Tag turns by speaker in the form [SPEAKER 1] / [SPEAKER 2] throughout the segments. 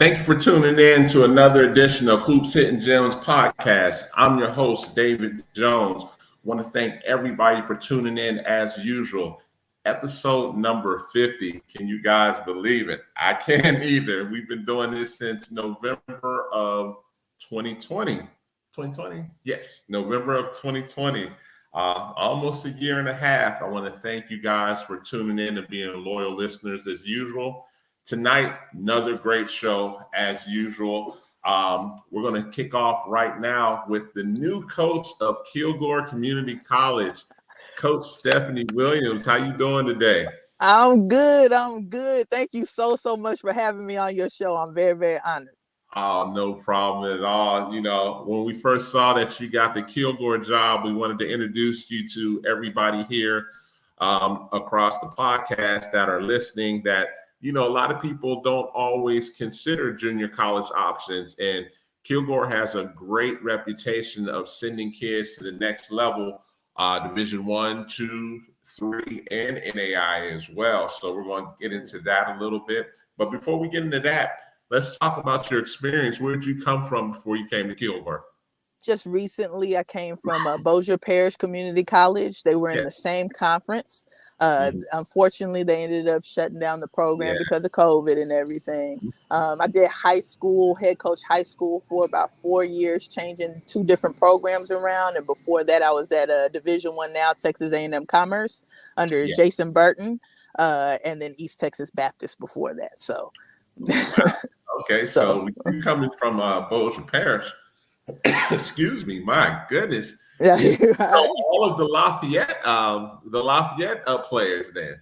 [SPEAKER 1] Thank you for tuning in to another edition of Hoops Hitting Gems podcast. I'm your host, David Jones. Want to thank everybody for tuning in as usual. Episode number 50. Can you guys believe it? I can't either. We've been doing this since November of 2020. 2020? Yes, November of 2020. Almost a year and a half. I want to thank you guys for tuning in and being loyal listeners as usual. Tonight, another great show as usual. We're going to kick off right now with the new coach of Kilgore Community College, Coach Stephanie Williams. How you doing today?
[SPEAKER 2] I'm good. Thank you so much for having me on your show. I'm very, very honored.
[SPEAKER 1] Oh, no problem at all. You know, when we first saw that you got the Kilgore job, we wanted to introduce you to everybody here across the podcast that are listening that a lot of people don't always consider junior college options, and Kilgore has a great reputation of sending kids to the next level, Division I, II, III, and NAI as well. So we're going to get into that a little bit. But before we get into that, let's talk about your experience. Where did you come from before you came to Kilgore?
[SPEAKER 2] Just recently, I came from Bossier Parish Community College. They were in the same conference. Unfortunately, they ended up shutting down the program because of COVID and everything. I did head coach high school for about 4 years, changing 2 different programs around. And before that, I was at Division I now, Texas A&M Commerce under Jason Burton, and then East Texas Baptist before that. So,
[SPEAKER 1] okay, so you're coming from Bossier Parish. Excuse me, my goodness.
[SPEAKER 2] Yeah,
[SPEAKER 1] all of the Lafayette players then.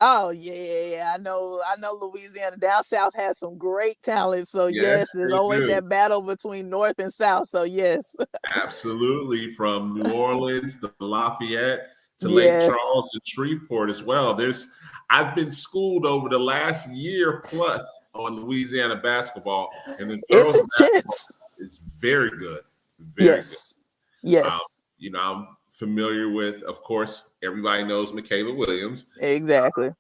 [SPEAKER 2] Oh yeah. I know Louisiana down south has some great talent. So yes, there's always that battle between North and South. So yes.
[SPEAKER 1] Absolutely. From New Orleans to Lafayette to Lake Charles and Shreveport as well. I've been schooled over the last year plus on Louisiana basketball, and the girls
[SPEAKER 2] intense.
[SPEAKER 1] It's very good.
[SPEAKER 2] Very good. Yes.
[SPEAKER 1] I'm familiar with, of course, everybody knows Michaela Williams.
[SPEAKER 2] Exactly.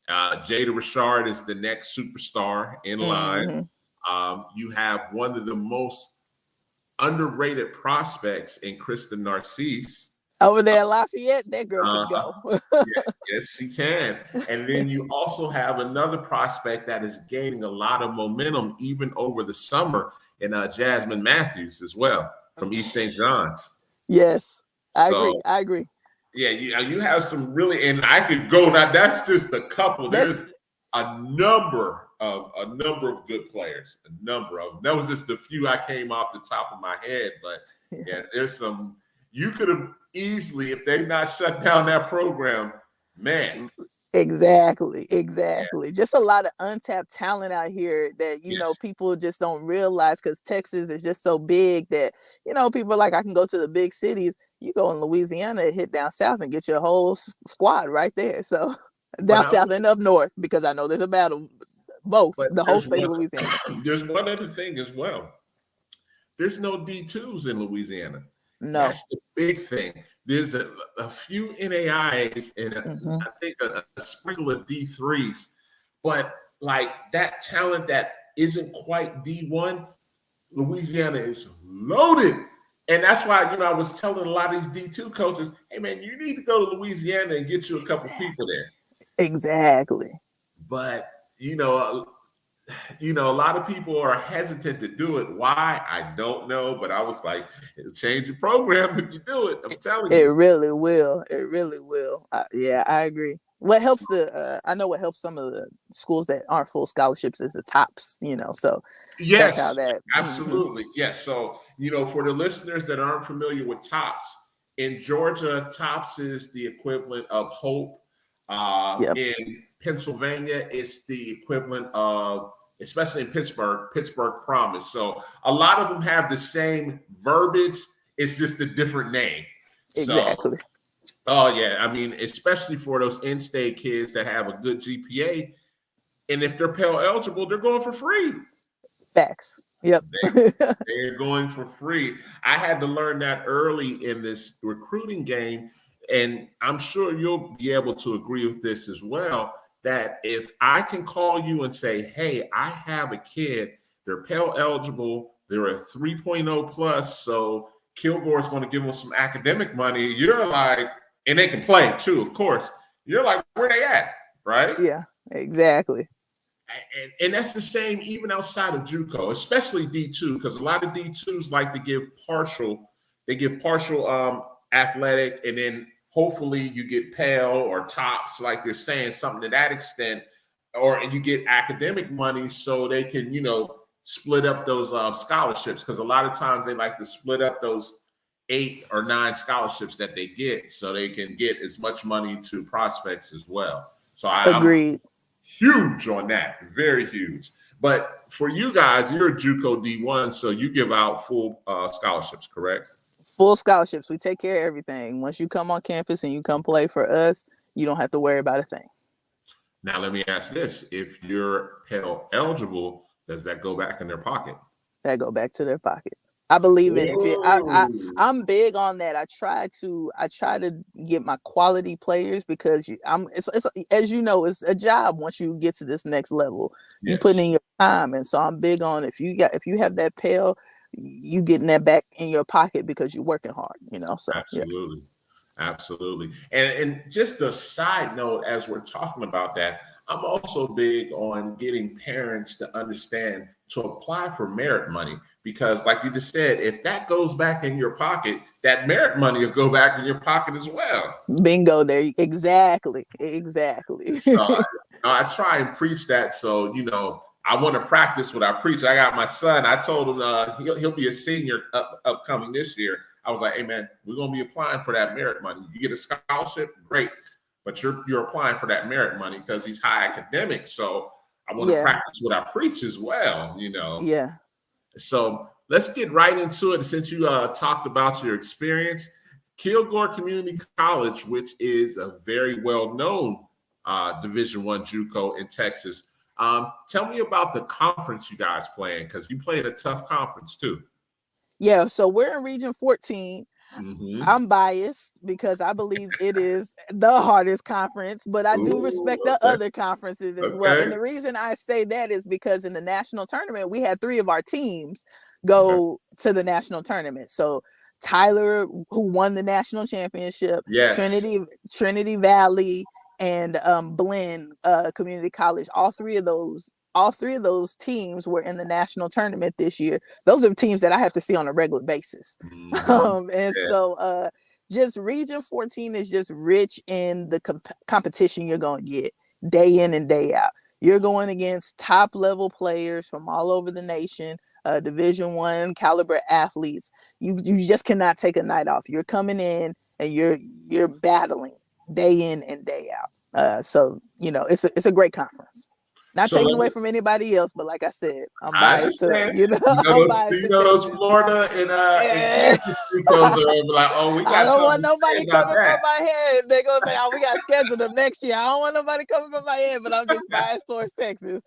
[SPEAKER 1] Jada Richard is the next superstar in line. You have one of the most underrated prospects in Kristen Narcisse.
[SPEAKER 2] Over there at Lafayette, that girl can go.
[SPEAKER 1] Yes, she can. And then you also have another prospect that is gaining a lot of momentum even over the summer, and Jasmine Matthews as well from East St. John's.
[SPEAKER 2] Yes, I agree.
[SPEAKER 1] Yeah, you have some really, and I could go now. That's just a couple. There's a number of good players. A number of them. That was just a few I came off the top of my head, but there's some. You could have easily, if they not shut down that program, man.
[SPEAKER 2] Exactly. Just a lot of untapped talent out here that, people just don't realize, because Texas is just so big that, people are like, I can go to the big cities. You go in Louisiana, hit down south and get your whole squad right there. So down south and up north, because I know there's a battle, both, the whole state of Louisiana.
[SPEAKER 1] There's one other thing as well. There's no D2s in Louisiana.
[SPEAKER 2] No.
[SPEAKER 1] That's the big thing. There's a few NAIs and I think a sprinkle of D3s, but like that talent that isn't quite D1, Louisiana is loaded. And that's why, I was telling a lot of these D2 coaches, hey man, you need to go to Louisiana and get you a couple people there.
[SPEAKER 2] Exactly.
[SPEAKER 1] But, a lot of people are hesitant to do it. Why? I don't know. But I was like, it'll change your program if you do it. I'm telling you.
[SPEAKER 2] It really will. I agree. What helps I know what helps some of the schools that aren't full scholarships is the TOPS, so
[SPEAKER 1] yes,
[SPEAKER 2] that's how that.
[SPEAKER 1] Absolutely. Yes. So, for the listeners that aren't familiar with TOPS, in Georgia, TOPS is the equivalent of Hope. In Pennsylvania, it's the equivalent of, especially in Pittsburgh Promise. So a lot of them have the same verbiage. It's just a different name.
[SPEAKER 2] Exactly.
[SPEAKER 1] Especially for those in-state kids that have a good GPA. And if they're Pell eligible, they're going for free.
[SPEAKER 2] Facts. Yep.
[SPEAKER 1] They're going for free. I had to learn that early in this recruiting game. And I'm sure you'll be able to agree with this as well, that if I can call you and say, hey, I have a kid They're Pell eligible. They're a 3.0 plus. So Kilgore is going to give them some academic money. You're like, and they can play too, of course. You're like, where they at, right?
[SPEAKER 2] Yeah, exactly.
[SPEAKER 1] And that's the same even outside of JUCO, especially D2, because a lot of D2s like to give partial. They give partial athletic, and then hopefully you get Pell or TOPS, like you're saying, something to that extent, or you get academic money so they can, split up those scholarships, because a lot of times they like to split up those 8 or 9 scholarships that they get so they can get as much money to prospects as well. So
[SPEAKER 2] Agreed.
[SPEAKER 1] I'm huge on that, very huge. But for you guys, you're a JUCO D1, so you give out full scholarships, correct?
[SPEAKER 2] Full scholarships. We take care of everything. Once you come on campus and you come play for us, you don't have to worry about a thing.
[SPEAKER 1] Now, let me ask this. If you're Pell eligible, does that go back in their pocket?
[SPEAKER 2] That go back to their pocket. I believe in it. I'm big on that. I try to get my quality players, because it's as you know, it's a job once you get to this next level. Yes. You put in your time, and so I'm big on if you have that Pell, you getting that back in your pocket because you're working hard. So
[SPEAKER 1] absolutely, absolutely. And just a side note, as we're talking about that, I'm also big on getting parents to understand to apply for merit money, because like you just said, if that goes back in your pocket, that merit money will go back in your pocket as well.
[SPEAKER 2] Bingo there. Exactly.
[SPEAKER 1] So I try and preach that. So, I want to practice what I preach. I got my son. I told him he'll be a senior upcoming this year. I was like, hey, man, we're going to be applying for that merit money. You get a scholarship, great. But you're applying for that merit money because he's high academic. So I want to practice what I preach as well,
[SPEAKER 2] Yeah.
[SPEAKER 1] So let's get right into it. Since you talked about your experience, Kilgore Community College, which is a very well-known Division I JUCO in Texas. Tell me about the conference you guys play in, because you play in a tough conference too.
[SPEAKER 2] Yeah, so we're in Region 14. Mm-hmm. I'm biased because I believe it is the hardest conference, but I do respect the other conferences as well. And the reason I say that is because in the national tournament, we had 3 of our teams go to the national tournament. So Tyler, who won the national championship, yes. Trinity Valley, and Blinn Community College, all three of those teams were in the national tournament this year. Those are teams that I have to see on a regular basis. Mm-hmm. So just Region 14 is just rich in the competition you're going to get day in and day out. You're going against top level players from all over the nation, Division I caliber athletes. You just cannot take a night off. You're coming in and you're battling day in and day out. So it's a great conference. Not taking away from anybody else, but like I said, I'm biased to, I'm biased to
[SPEAKER 1] those Florida and Texas are like, oh, we got.
[SPEAKER 2] I don't want nobody coming from my head. They're gonna say, oh, we got to schedule them next year. I don't want nobody coming from my head, but I'm just biased towards Texas.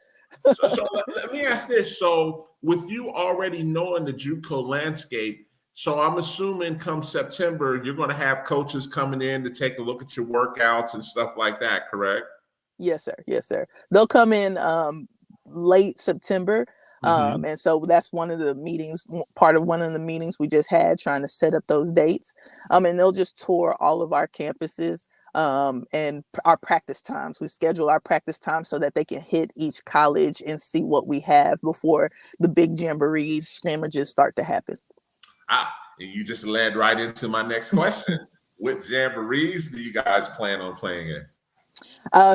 [SPEAKER 1] So let me ask this. So with you already knowing the JUCO landscape, so I'm assuming come September, you're going to have coaches coming in to take a look at your workouts and stuff like that, correct?
[SPEAKER 2] Yes, sir. Yes, sir. They'll come in late September. Mm-hmm. And so that's part of one of the meetings we just had, trying to set up those dates. And they'll just tour all of our campuses and our practice times. We schedule our practice times so that they can hit each college and see what we have before the big jamborees, scrimmages start to happen.
[SPEAKER 1] And you just led right into my next question. What jamborees do you guys plan on playing in?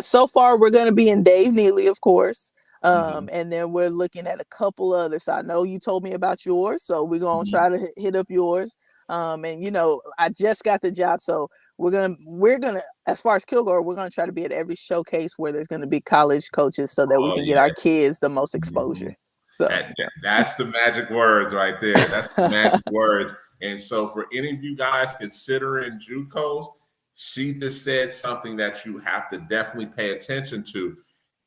[SPEAKER 2] So far, we're going to be in Dave Neely, of course. And then we're looking at a couple others. So I know you told me about yours, so we're going to try to hit up yours. And I just got the job, so we're gonna, as far as Kilgore, we're gonna try to be at every showcase where there's gonna be college coaches, so that we can get our kids the most exposure. So
[SPEAKER 1] that's the magic words right there. That's the magic words. And so for any of you guys considering JUCOs, she just said something that you have to definitely pay attention to.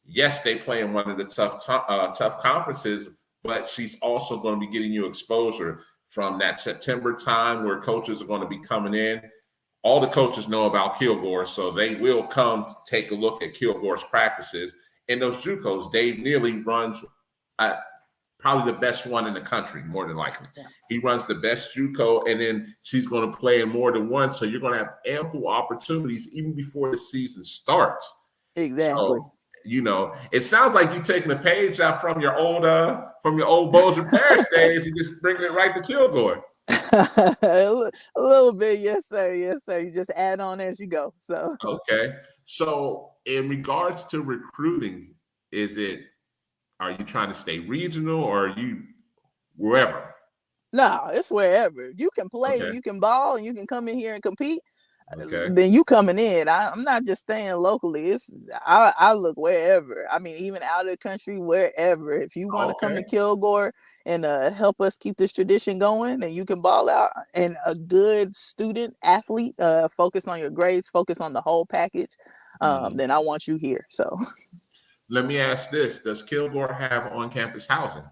[SPEAKER 1] Yes, they play in one of the tough conferences, but she's also going to be getting you exposure from that September time where coaches are going to be coming in. All the coaches know about Kilgore, so they will come take a look at Kilgore's practices. And those JUCOs, Dave Neely runs probably the best one in the country, more than likely.
[SPEAKER 2] Yeah.
[SPEAKER 1] He runs the best JUCO, and then she's going to play in more than one. So you're going to have ample opportunities even before the season starts.
[SPEAKER 2] Exactly.
[SPEAKER 1] So, it sounds like you're taking a page out from your old Bossier Parish days and just bringing it right to Kilgore.
[SPEAKER 2] A little bit, yes, sir. Yes, sir. You just add on as you go. So
[SPEAKER 1] okay. So in regards to recruiting, are you trying to stay regional or are you wherever?
[SPEAKER 2] No, it's wherever. You can play,
[SPEAKER 1] Okay.
[SPEAKER 2] you can ball, and you can come in here and compete.
[SPEAKER 1] Okay.
[SPEAKER 2] Then you coming in. I'm not just staying locally. I look wherever. I mean, even out of the country, wherever. If you want to come to Kilgore and help us keep this tradition going, and you can ball out, and a good student athlete, focus on your grades, focus on the whole package, then I want you here. So
[SPEAKER 1] let me ask this: does Kilgore have on-campus housing?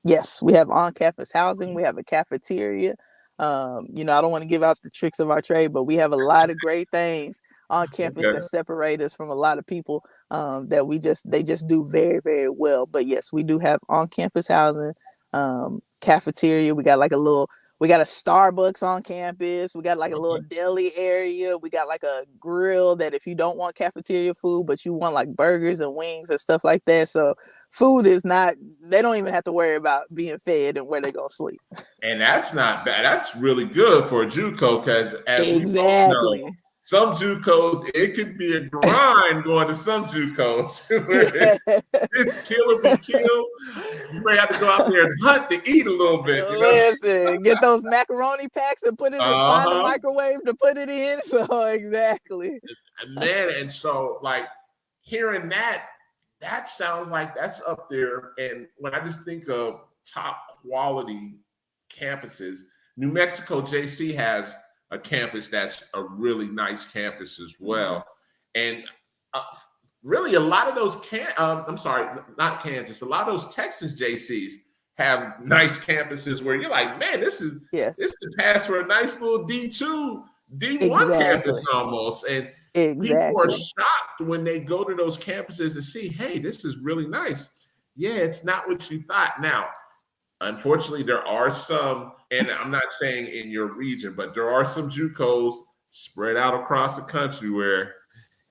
[SPEAKER 2] Yes, we have on-campus housing. We have a cafeteria. I don't want to give out the tricks of our trade, but we have a lot of great things on campus that separate us from a lot of people that they just do very, very well. But yes, we do have on-campus housing, cafeteria. We got a Starbucks on campus. We got like a little deli area. We got like a grill that if you don't want cafeteria food, but you want like burgers and wings and stuff like that. So food is not, they don't even have to worry about being fed and where they're going to sleep.
[SPEAKER 1] And that's not bad. That's really good for a JUCO because
[SPEAKER 2] exactly.
[SPEAKER 1] We know, some JUCOs, it could be a grind going to some JUCOs. It's kill or be killed. You may have to go out there and hunt to eat a little bit.
[SPEAKER 2] Listen, get those macaroni packs and put it in, find the microwave to put it in. So exactly.
[SPEAKER 1] Man, and so like hearing that sounds like that's up there. And when I just think of top quality campuses, New Mexico JC has a campus that's a really nice campus as well. And really a lot of those not Kansas, a lot of those Texas JCs have nice campuses where you're like, man, this is the pass for a nice little D2, D1 campus almost. And people are shocked when they go to those campuses and see, hey, this is really nice. Yeah, it's not what you thought. Now, unfortunately, there are some, and I'm not saying in your region, but there are some JUCOs spread out across the country where,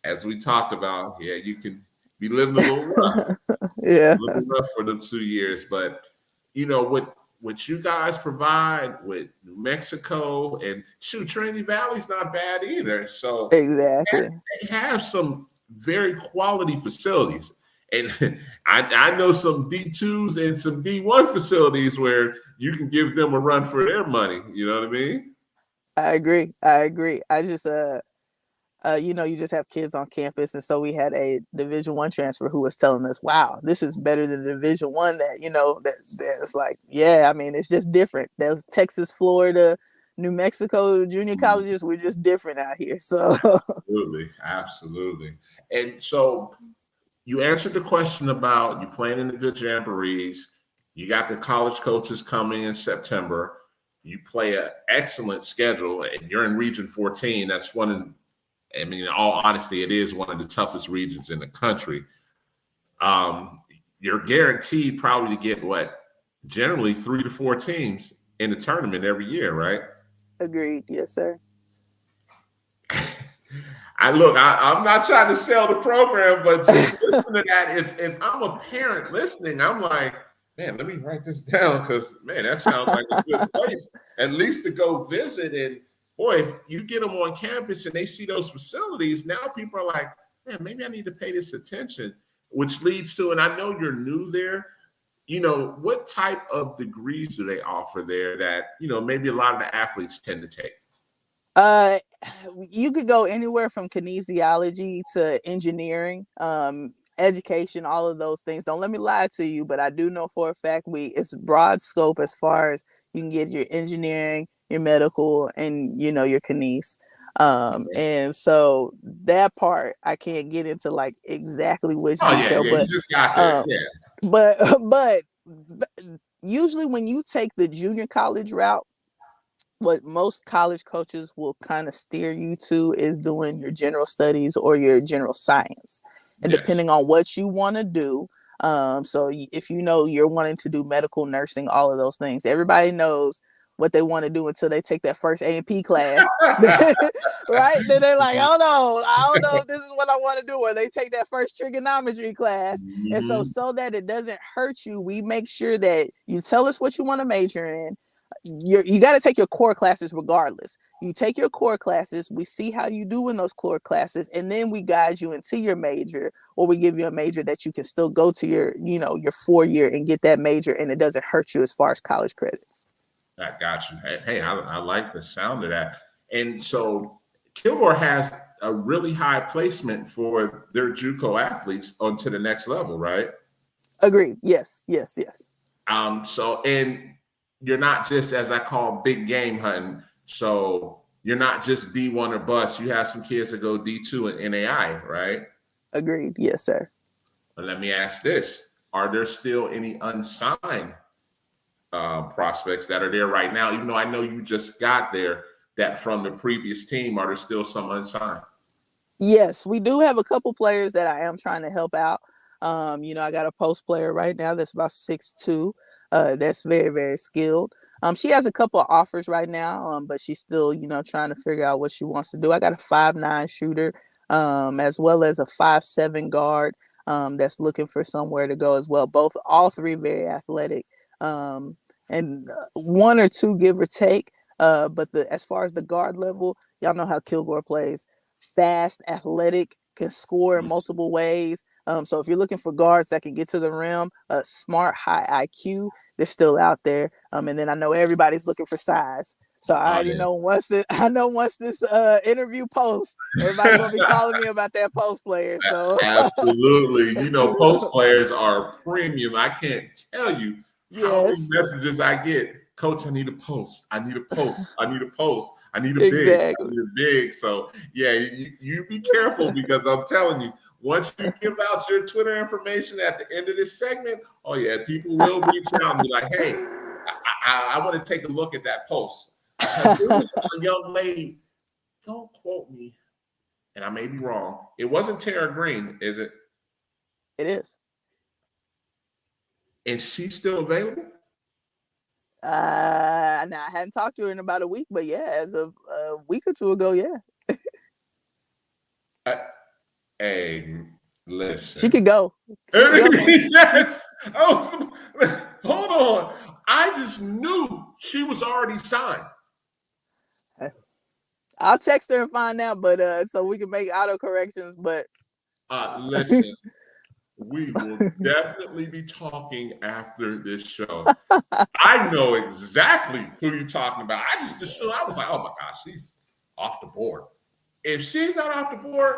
[SPEAKER 1] as we talked about, you can be living a little rough. A little rough for them 2 years. But, what you guys provide with New Mexico and Trinity Valley's not bad either. So
[SPEAKER 2] exactly,
[SPEAKER 1] they have some very quality facilities. And I know some D2s and some D1 facilities where you can give them a run for their money. You know what I mean?
[SPEAKER 2] I agree. I just, you just have kids on campus. And so we had a Division I transfer who was telling us, wow, this is better than Division I that it's like, yeah, I mean, it's just different. Those Texas, Florida, New Mexico junior colleges, we're just different out here. So
[SPEAKER 1] Absolutely. And so you answered the question about you playing in the good jamborees. You got the college coaches coming in September. You play an excellent schedule, and you're in Region 14. That's in all honesty, it is one of the toughest regions in the country. You're guaranteed probably to get generally 3 to 4 teams in the tournament every year, right?
[SPEAKER 2] Agreed. Yes, sir.
[SPEAKER 1] I'm not trying to sell the program, but just listen to that. If I'm a parent listening, I'm like, man, let me write this down because, man, that sounds like a good place, at least to go visit. And boy, if you get them on campus and they see those facilities, now people are like, man, maybe I need to pay this attention, which leads to, and I know you're new there, what type of degrees do they offer there that, maybe a lot of the athletes tend to take?
[SPEAKER 2] You could go anywhere from kinesiology to engineering, education, all of those things. Don't let me lie to you, but I do know for a fact it's broad scope as far as you can get your engineering, your medical, and your kines. And so that part I can't get into like exactly which detail, but
[SPEAKER 1] you just got there.
[SPEAKER 2] But usually when you take the junior college route, what most college coaches will kind of steer you to is doing your general studies or your general science. And depending on what you want to do, So if you know you're wanting to do medical, nursing, all of those things, everybody knows what they want to do until they take that first A&P class, right? Then they're like, I don't know if this is what I want to do. Or they take that first trigonometry class. Mm-hmm. And so that it doesn't hurt you, we make sure that you tell us what you want to major in. You got to take your core classes regardless. You take your core classes, we see how you do in those core classes, and then we guide you into your major, or we give you a major that you can still go to your 4-year and get that major, and it doesn't hurt you as far as college credits.
[SPEAKER 1] I got you. Hey, I like the sound of that. And so Kilgore has a really high placement for their JUCO athletes onto the next level, right?
[SPEAKER 2] Agreed. Yes.
[SPEAKER 1] So, and you're not just, as I call, big game hunting. So you're not just D1 or bust. You have some kids that go D2 and NAI, right?
[SPEAKER 2] Agreed. Yes, sir.
[SPEAKER 1] But let me ask this. Are there still any unsigned prospects that are there right now? Even though I know you just got there, that from the previous team, are there still some unsigned?
[SPEAKER 2] Yes, we do have a couple players that I am trying to help out. I got a post player right now that's about 6'2". That's very, very skilled. She has a couple of offers right now, but she's still, trying to figure out what she wants to do. I got a 5'9" shooter, as well as a 5'7" guard, that's looking for somewhere to go as well. All three very athletic, and 1 or 2 give or take. But as far as the guard level, y'all know how Kilgore plays. Fast, athletic, can score in multiple ways. So if you're looking for guards that can get to the rim, smart, high IQ, they're still out there. And then I know everybody's looking for size. So I already know once this interview posts, everybody's gonna be calling me about that post player. So
[SPEAKER 1] absolutely, post players are premium. I can't tell you how many messages I get. Coach, I need a post. I need a post. I need a post. I need a big. I need a big. So yeah, you be careful, because I'm telling you, once you give out your Twitter information at the end of this segment, oh yeah, people will reach out and be like, hey, I want to take a look at that post. There was a young lady, don't quote me, and I may be wrong. It wasn't Tara Green, is it?
[SPEAKER 2] It is.
[SPEAKER 1] And she's still available?
[SPEAKER 2] Now I hadn't talked to her in about a week, but yeah, as of a week or 2 ago, yeah.
[SPEAKER 1] Hey, listen.
[SPEAKER 2] She could go.
[SPEAKER 1] Yes. Oh, hold on. I just knew she was already signed.
[SPEAKER 2] I'll text her and find out, but so we can make auto corrections. But
[SPEAKER 1] listen. We will definitely be talking after this show. I know exactly who you're talking about. I just assumed, I was like, oh my gosh, she's off the board. If she's not off the board,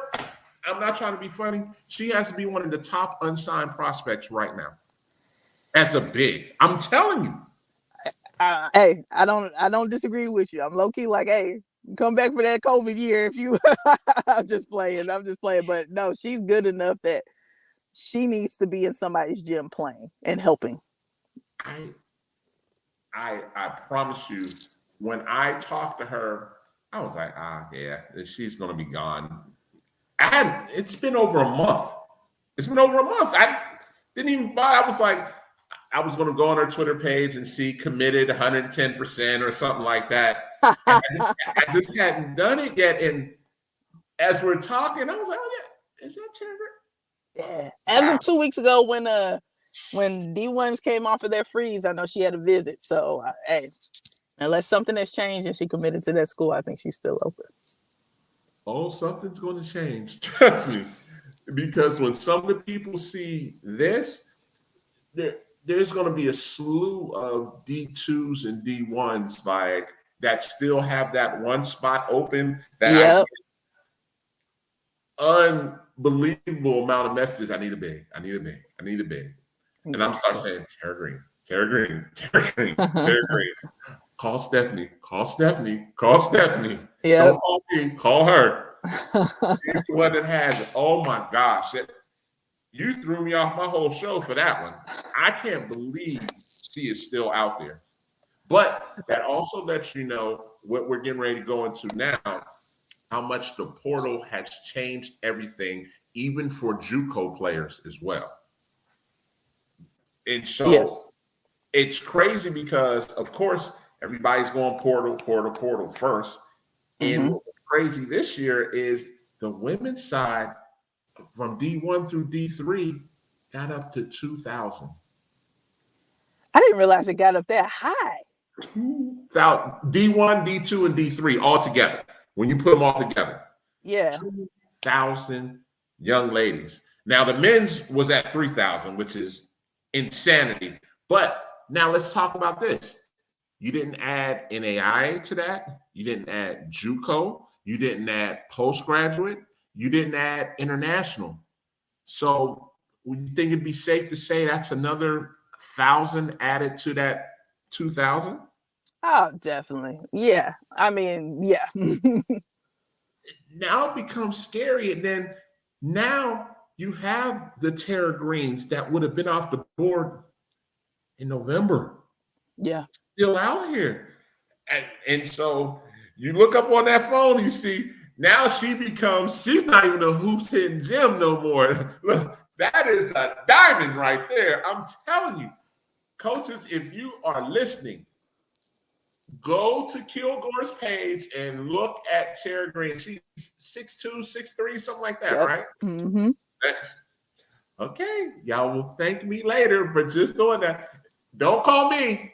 [SPEAKER 1] I'm not trying to be funny. She has to be one of the top unsigned prospects right now. As a big, I'm telling you.
[SPEAKER 2] Hey, I don't disagree with you. I'm low key like, hey, come back for that COVID year if you. I'm just playing. But no, she's good enough that she needs to be in somebody's gym playing and helping.
[SPEAKER 1] I promise you, when I talked to her, I was like, yeah, she's gonna be gone. It's been over a month. I didn't even buy. I was like, I was gonna go on her Twitter page and see committed 110% or something like that. I just hadn't done it yet. And as we're talking, I was like, oh yeah, is that Tara?
[SPEAKER 2] Yeah. As of 2 weeks ago, when D1s came off of their freeze, I know she had a visit. So, hey, unless something has changed and she committed to that school, I think she's still open.
[SPEAKER 1] Oh, something's going to change. Trust me. Because when some of the people see this, there's going to be a slew of D2s and D1s like that still have that one spot open. Unbelievable amount of messages. I need a big. And I'm starting saying, Tara Green. Call Stephanie.
[SPEAKER 2] Yeah.
[SPEAKER 1] Don't call me, call her. She's the one that has it. Oh my gosh. You threw me off my whole show for that one. I can't believe she is still out there. But that also lets you know what we're getting ready to go into now, how much the portal has changed everything, even for JUCO players as well. And so
[SPEAKER 2] Yes.
[SPEAKER 1] it's crazy because, of course, everybody's going portal first. And what's crazy this year is the women's side from D1 through D3 got up to 2,000.
[SPEAKER 2] I didn't realize it got up that high.
[SPEAKER 1] 2,000 D1, D2, and D3 all together. When you put them all together,
[SPEAKER 2] yeah,
[SPEAKER 1] 2,000 young ladies. Now the men's was at 3,000, which is insanity. But now let's talk about this. You didn't add NAIA to that. You didn't add JUCO. You didn't add postgraduate. You didn't add international. So would you think it'd be safe to say that's another 1,000 added to that 2,000?
[SPEAKER 2] Oh, definitely. Yeah. I mean, yeah.
[SPEAKER 1] Now it becomes scary. And then now you have the Tara Greens that would have been off the board in November.
[SPEAKER 2] Yeah.
[SPEAKER 1] Still out here. And so you look up on that phone, you see now she's not even a hoops hitting gem no more. Look, that is a diamond right there. I'm telling you, coaches, if you are listening, go to Kilgore's page and look at Tara Green. She's 6'2", 6'3", something like that, right?
[SPEAKER 2] Mm-hmm.
[SPEAKER 1] Okay, y'all will thank me later for just doing that. Don't call me.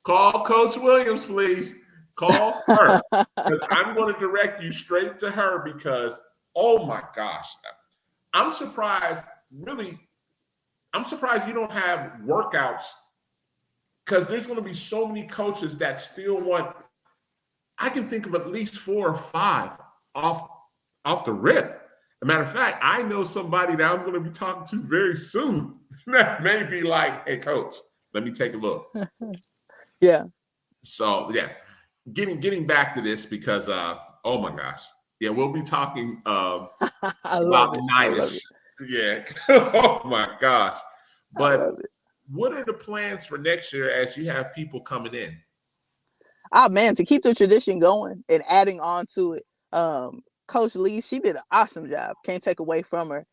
[SPEAKER 1] Call Coach Williams, please. Call her. Because I'm going to direct you straight to her because, oh my gosh. I'm surprised you don't have workouts because there's going to be so many coaches that still want, I can think of at least 4 or 5 off the rip. As a matter of fact, I know somebody that I'm going to be talking to very soon that may be like, hey, coach, let me take a look.
[SPEAKER 2] Yeah.
[SPEAKER 1] So, yeah, getting back to this because, oh, my gosh. Yeah, we'll be talking about Nidus. Yeah. Oh, my gosh. But what are the plans for next year as you have people coming in?
[SPEAKER 2] Oh, man, to keep the tradition going and adding on to it. Coach Lee, she did an awesome job. Can't take away from her.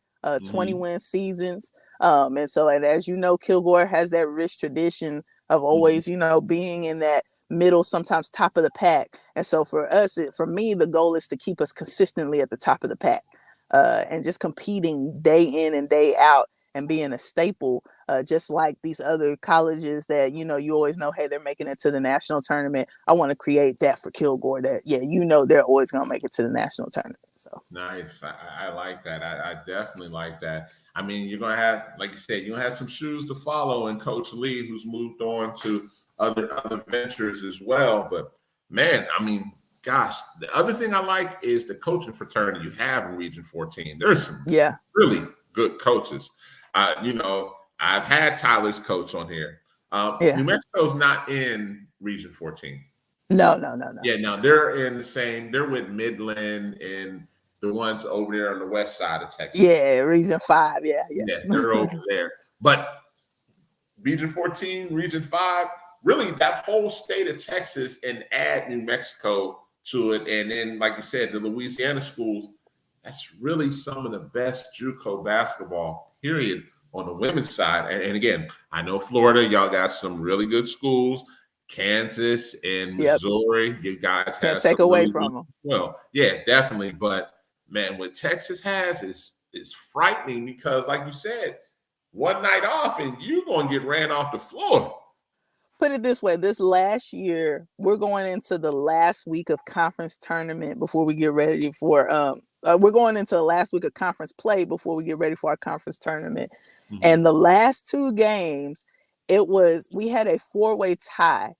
[SPEAKER 2] 20 win seasons. And as you know, Kilgore has that rich tradition of always, being in that middle, sometimes top of the pack. And so for us, for me, the goal is to keep us consistently at the top of the pack and just competing day in and day out and being a staple, just like these other colleges that, you always know, hey, they're making it to the national tournament. I want to create that for Kilgore that, they're always going to make it to the national tournament. So
[SPEAKER 1] nice. I like that. I definitely like that. I mean, you're going to have, like you said, you're going to have some shoes to follow in Coach Lee, who's moved on to other ventures as well. But man, I mean, gosh, the other thing I like is the coaching fraternity you have in Region 14. There's some really good coaches. I've had Tyler's coach on here. New Mexico's not in Region 14.
[SPEAKER 2] No.
[SPEAKER 1] Yeah, no, they're in the same. They're with Midland and the ones over there on the west side of Texas.
[SPEAKER 2] Yeah, Region 5. Yeah,
[SPEAKER 1] they're over there. But Region 14, Region 5, really that whole state of Texas, and add New Mexico to it. And then, like you said, the Louisiana schools, that's really some of the best JUCO basketball, period, on the women's side. And again, I know Florida, y'all got some really good schools. Kansas and Missouri, you guys
[SPEAKER 2] can't take away from them.
[SPEAKER 1] Well, yeah, definitely. But man, what Texas has is frightening because, like you said, one night off and you're going to get ran off the floor.
[SPEAKER 2] Put it this way, this last year, we're going into the last week of conference tournament before we get ready for we're going into the last week of conference play before we get ready for our conference tournament. Mm-hmm. And the last 2 games, we had a 4-way tie.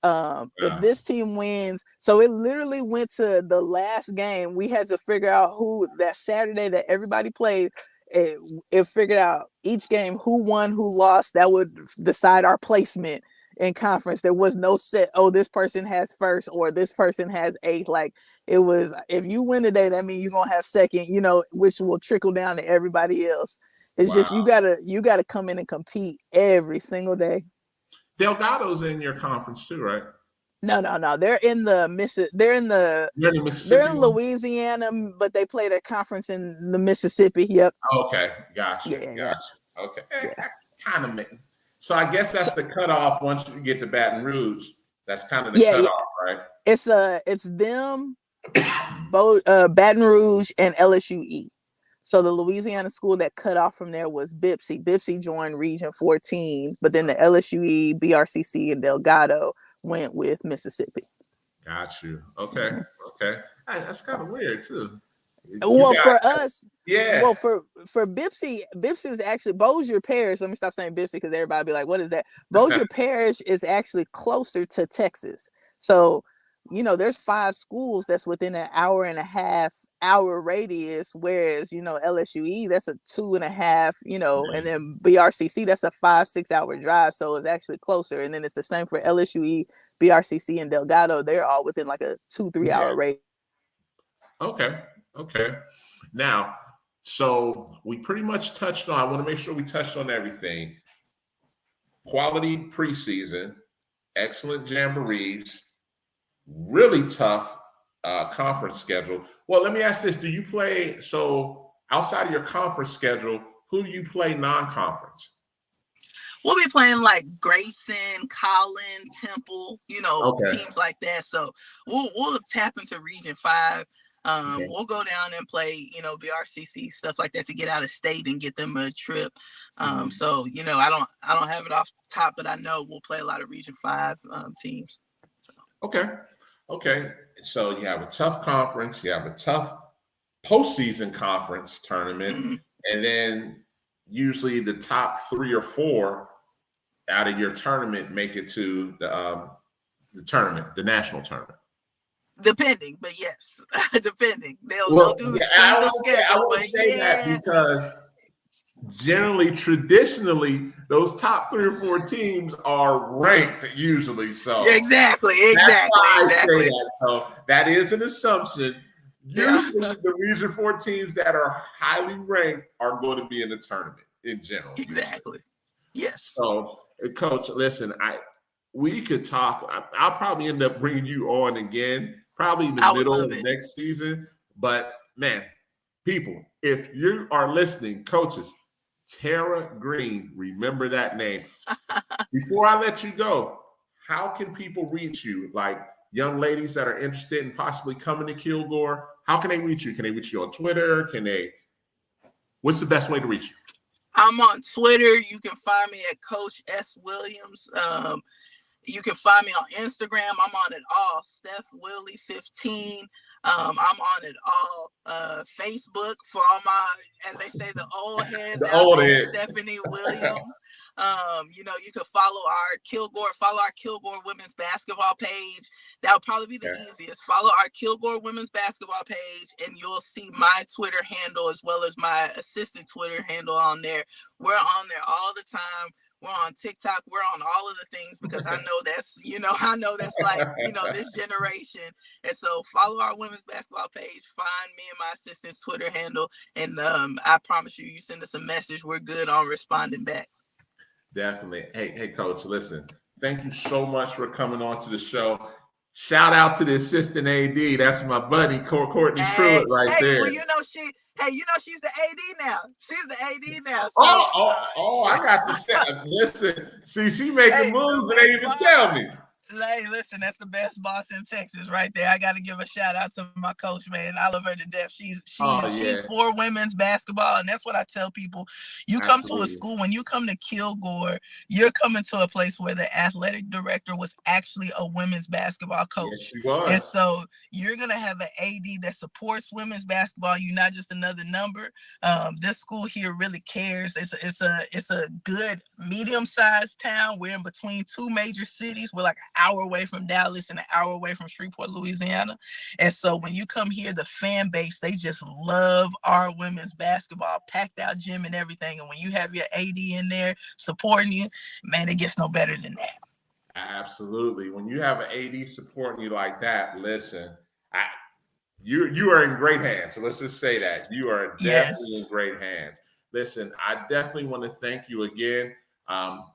[SPEAKER 2] If this team wins, so it literally went to the last game. We had to figure out who that Saturday that everybody played. It figured out each game who won, who lost. That would decide our placement in conference. There was no set. Oh, this person has first or this person has 8th. Like it was. If you win today, that means you're gonna have second. Which will trickle down to everybody else. It's just you gotta come in and compete every single day.
[SPEAKER 1] Delgado's in your conference too, right?
[SPEAKER 2] No. They're in Louisiana, but they play their conference in the Mississippi. Yep.
[SPEAKER 1] Okay, gotcha. Okay. Yeah. Kind of So I guess that's the cutoff once you get to Baton Rouge. That's kind of the cutoff, right?
[SPEAKER 2] It's them, Baton Rouge, and LSUE. So the Louisiana school that cut off from there was Bipsy. Bipsy joined Region 14, but then the LSUE, BRCC, and Delgado went with Mississippi.
[SPEAKER 1] Got you. Okay. That's kind of weird too.
[SPEAKER 2] For us,
[SPEAKER 1] yeah.
[SPEAKER 2] Well, for Bipsy is actually Bossier Parish. Let me stop saying Bipsy because everybody be like, "What is that?" Bossier Parish is actually closer to Texas. So, there's 5 schools that's within an hour and a half radius, whereas LSUE, that's a 2.5, and then BRCC, that's a 5-6 hour drive, so it's actually closer. And then it's the same for LSUE, BRCC, and Delgado. They're all within like a 2-3 hour radius.
[SPEAKER 1] Okay. Now, so we pretty much touched on, I want to make sure we touched on everything. Quality preseason, excellent jamborees, really tough conference schedule. Well, let me ask this. Do you play, so outside of your conference schedule, who do you play non-conference?
[SPEAKER 2] We'll be playing like Grayson, Collin, Temple, teams like that. So we'll tap into Region 5. We'll go down and play, BRCC, stuff like that, to get out of state and get them a trip. So, I don't have it off the top, but I know we'll play a lot of Region 5 teams. So.
[SPEAKER 1] Okay. So you have a tough conference, you have a tough postseason conference tournament, and then usually the top 3 or 4 out of your tournament make it to the tournament, the national tournament.
[SPEAKER 2] Depending, but yes, depending. They'll do
[SPEAKER 1] I would say that because generally, traditionally, those top 3 or 4 teams are ranked usually. So
[SPEAKER 2] exactly.
[SPEAKER 1] That's why I say that. So that is an assumption. Usually, the Region 4 teams that are highly ranked are going to be in the tournament in general.
[SPEAKER 2] Exactly. Yes.
[SPEAKER 1] So, Coach, listen, we could talk. I'll probably end up bringing you on again. Probably in the middle of next season. But, man, people, if you are listening, coaches, Tara Green, remember that name. Before I let you go, how can people reach you? Like young ladies that are interested in possibly coming to Kilgore, how can they reach you? Can they reach you on Twitter? What's the best way to reach you?
[SPEAKER 2] I'm on Twitter. You can find me at Coach S. Williams. You can find me on Instagram. I'm on it all. Steph Willie 15. I'm on it all. Facebook for all my, as they say, the old heads. Stephanie Williams. You can follow our Kilgore women's basketball page. That would probably be the easiest. Follow our Kilgore women's basketball page, and you'll see my Twitter handle as well as my assistant Twitter handle on there. We're on there all the time. We're on TikTok. We're on all of the things because I know that's like, this generation. And so follow our women's basketball page, find me and my assistant's Twitter handle. And I promise you send us a message. We're good on responding back.
[SPEAKER 1] Definitely. Hey, Coach, listen, thank you so much for coming on to the show. Shout out to the assistant AD. That's my buddy, Courtney Pruitt there.
[SPEAKER 2] Well, she's the AD now. She's the AD now. So,
[SPEAKER 1] I got to say, listen, see, she making moves and they even tell me.
[SPEAKER 2] Hey, listen, that's the best boss in Texas right there. I got to give a shout out to my coach, man. I love her to death. She's for women's basketball, and that's what I tell people. You come to a school, when you come to Kilgore, you're coming to a place where the athletic director was actually a women's basketball coach.
[SPEAKER 1] Yes, she was.
[SPEAKER 2] And so you're going to have an AD that supports women's basketball. You're not just another number. This school here really cares. It's a good medium-sized town. We're in between 2 major cities. We're like an hour away from Dallas and an hour away from Shreveport, Louisiana. And so when you come here, the fan base, they just love our women's basketball, packed out gym and everything. And when you have your AD in there supporting you, man, it gets no better than that.
[SPEAKER 1] Absolutely. When you have an AD supporting you like that, listen, you are in great hands. So let's just say that. You are definitely in great hands. Listen, I definitely want to thank you again.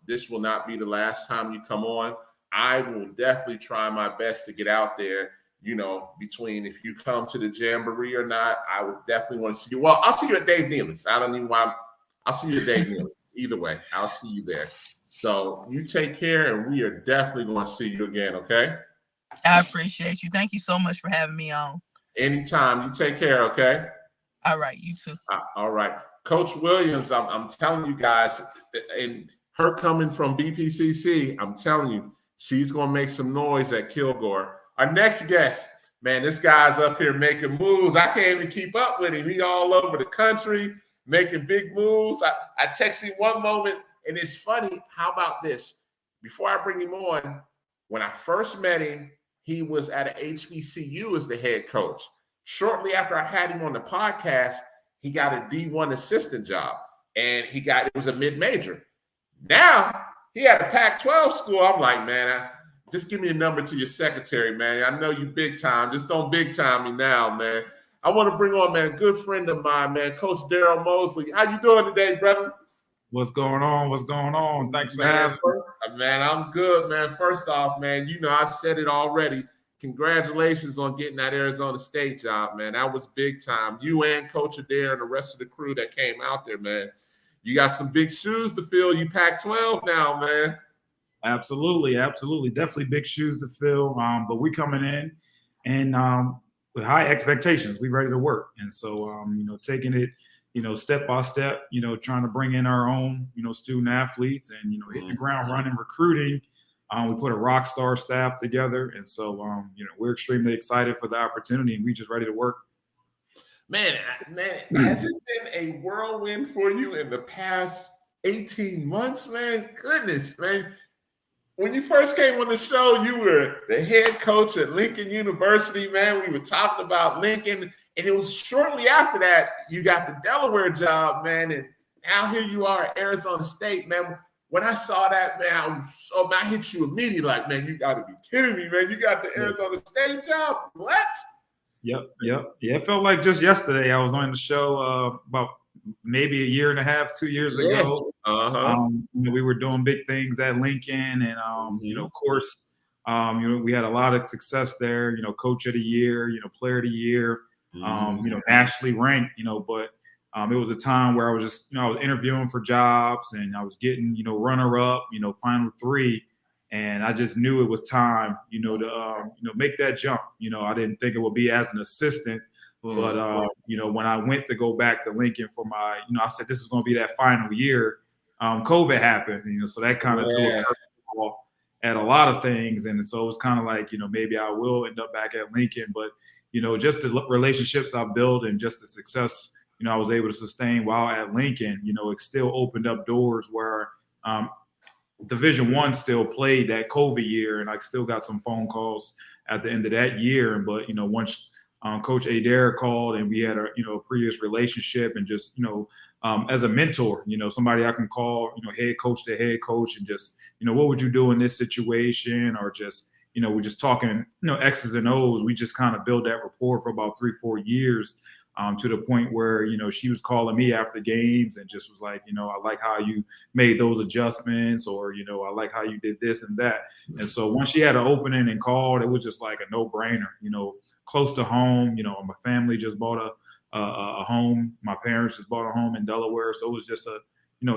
[SPEAKER 1] This will not be the last time you come on. I will definitely try my best to get out there, between if you come to the Jamboree or not. I would definitely want to see you. Well, I'll see you at Dave Neal's. I don't even want. I'll see you at Dave Neal's. Either way, I'll see you there. So you take care, and we are definitely going to see you again, okay?
[SPEAKER 2] I appreciate you. Thank you so much for having me on.
[SPEAKER 1] Anytime. You take care, okay?
[SPEAKER 2] All right, you too.
[SPEAKER 1] All right. Coach Williams, I'm telling you guys, and her coming from BPCC, I'm telling you, she's going to make some noise at Kilgore. Our next guest, man, this guy's up here making moves. I can't even keep up with him. He's all over the country making big moves. I text him one moment, and it's funny. How about this? Before I bring him on, when I first met him, he was at a HBCU as the head coach. Shortly after I had him on the podcast, he got a D1 assistant job, and it was a mid-major. Now he had a Pac-12 school. I'm like, man, just give me a number to your secretary, man. I know you big time. Just don't big time me now, man. I want to bring on, man, a good friend of mine, man, Coach Daryl Mosley. How you doing today, brother?
[SPEAKER 3] What's going on? What's going on? Thanks for having me.
[SPEAKER 1] Man, I'm good, man. First off, man, I said it already. Congratulations on getting that Arizona State job, man. That was big time. You and Coach Adair and the rest of the crew that came out there, man. You got some big shoes to fill. You Pac-12 now, man.
[SPEAKER 3] Absolutely. Definitely big shoes to fill. But we coming in and with high expectations. We ready to work. And so, taking it, step by step, trying to bring in our own, student athletes and, hitting the ground running, recruiting. We put a rock star staff together. And so, we're extremely excited for the opportunity, and we just ready to work.
[SPEAKER 1] Man, has it been a whirlwind for you in the past 18 months, man? Goodness, man. When you first came on the show, you were the head coach at Lincoln University, man. We were talking about Lincoln, and it was shortly after that you got the Delaware job, man. And now here you are at Arizona State, man. When I saw that, man, I hit you immediately like, man, you got to be kidding me, man. You got the Arizona State job? What?
[SPEAKER 3] Yep. Yeah, it felt like just yesterday I was on the show about maybe a year and a half, 2 years ago. We were doing big things at Lincoln, and of course, we had a lot of success there. Coach of the year, player of the year, nationally ranked. But it was a time where I was just, I was interviewing for jobs, and I was getting, runner up, final three. And I just knew it was time, to make that jump. I didn't think it would be as an assistant, but when I went to go back to Lincoln for my, I said this is going to be that final year. COVID happened, so that kind of threw a curveball at a lot of things, and so it was kind of like, maybe I will end up back at Lincoln, but just the relationships I built and just the success, I was able to sustain while at Lincoln. It still opened up doors where. Division I still played that COVID year, and I still got some phone calls at the end of that year. But once Coach Adair called, and we had a previous relationship, and just as a mentor, somebody I can call, head coach to head coach, and just what would you do in this situation, or just we're just talking X's and O's. We just kind of built that rapport for about 3-4 years. To the point where, she was calling me after games and just was like, I like how you made those adjustments, or, I like how you did this and that. And so once she had an opening and called, it was just like a no-brainer, close to home. My family just bought a home. My parents just bought a home in Delaware. So it was just a,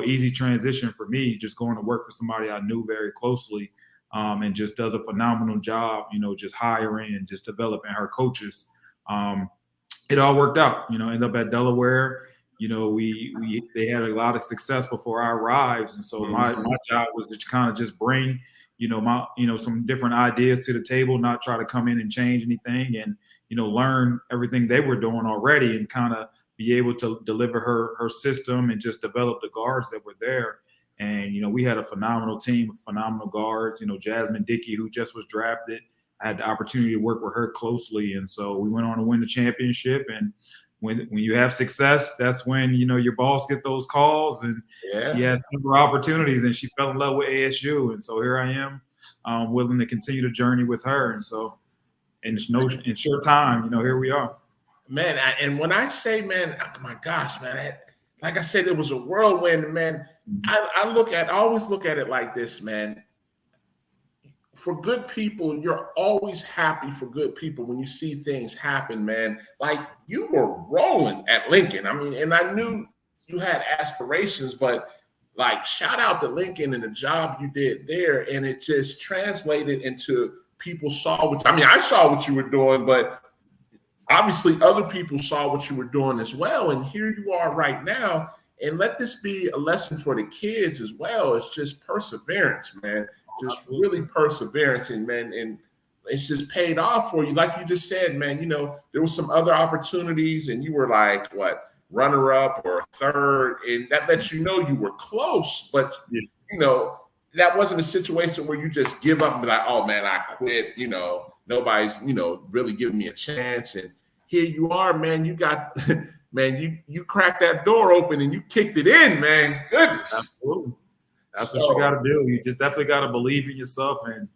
[SPEAKER 3] easy transition for me, just going to work for somebody I knew very closely, and just does a phenomenal job, just hiring and just developing her coaches. It all worked out, end up at Delaware. They had a lot of success before I arrived. And so my job was to kind of just bring, some different ideas to the table, not try to come in and change anything, and, learn everything they were doing already, and kind of be able to deliver her system and just develop the guards that were there. And, we had a phenomenal team of phenomenal guards, Jasmine Dickey, who just was drafted. I had the opportunity to work with her closely. And so we went on to win the championship. And when you have success, that's when, your boss get those calls, and she has several opportunities, and she fell in love with ASU. And so here I am, willing to continue the journey with her. And so in short time, here we are.
[SPEAKER 1] Man, and when I say, man, oh my gosh, man, like I said, it was a whirlwind, man. I always look at it like this, man. For good people, you're always happy for good people when you see things happen, man. Like, you were rolling at Lincoln. I mean, and I knew you had aspirations, but like shout out to Lincoln and the job you did there. And it just translated into people saw what, I mean, I saw what you were doing, but obviously other people saw what you were doing as well. And here you are right now. And let this be a lesson for the kids as well. It's just perseverance, man. Just really perseverance. And man, and it's just paid off for you. Like you just said, man, you know, there was some other opportunities and you were like, what, runner up or third. And that lets you know you were close, but you know, that wasn't a situation where you just give up and be like, oh man, I quit. You know, nobody's, you know, really giving me a chance. And here you are, man, you got, man, you cracked that door open and you kicked it in, man. Goodness.
[SPEAKER 3] Absolutely. That's what you got to do. You just definitely got to believe in yourself and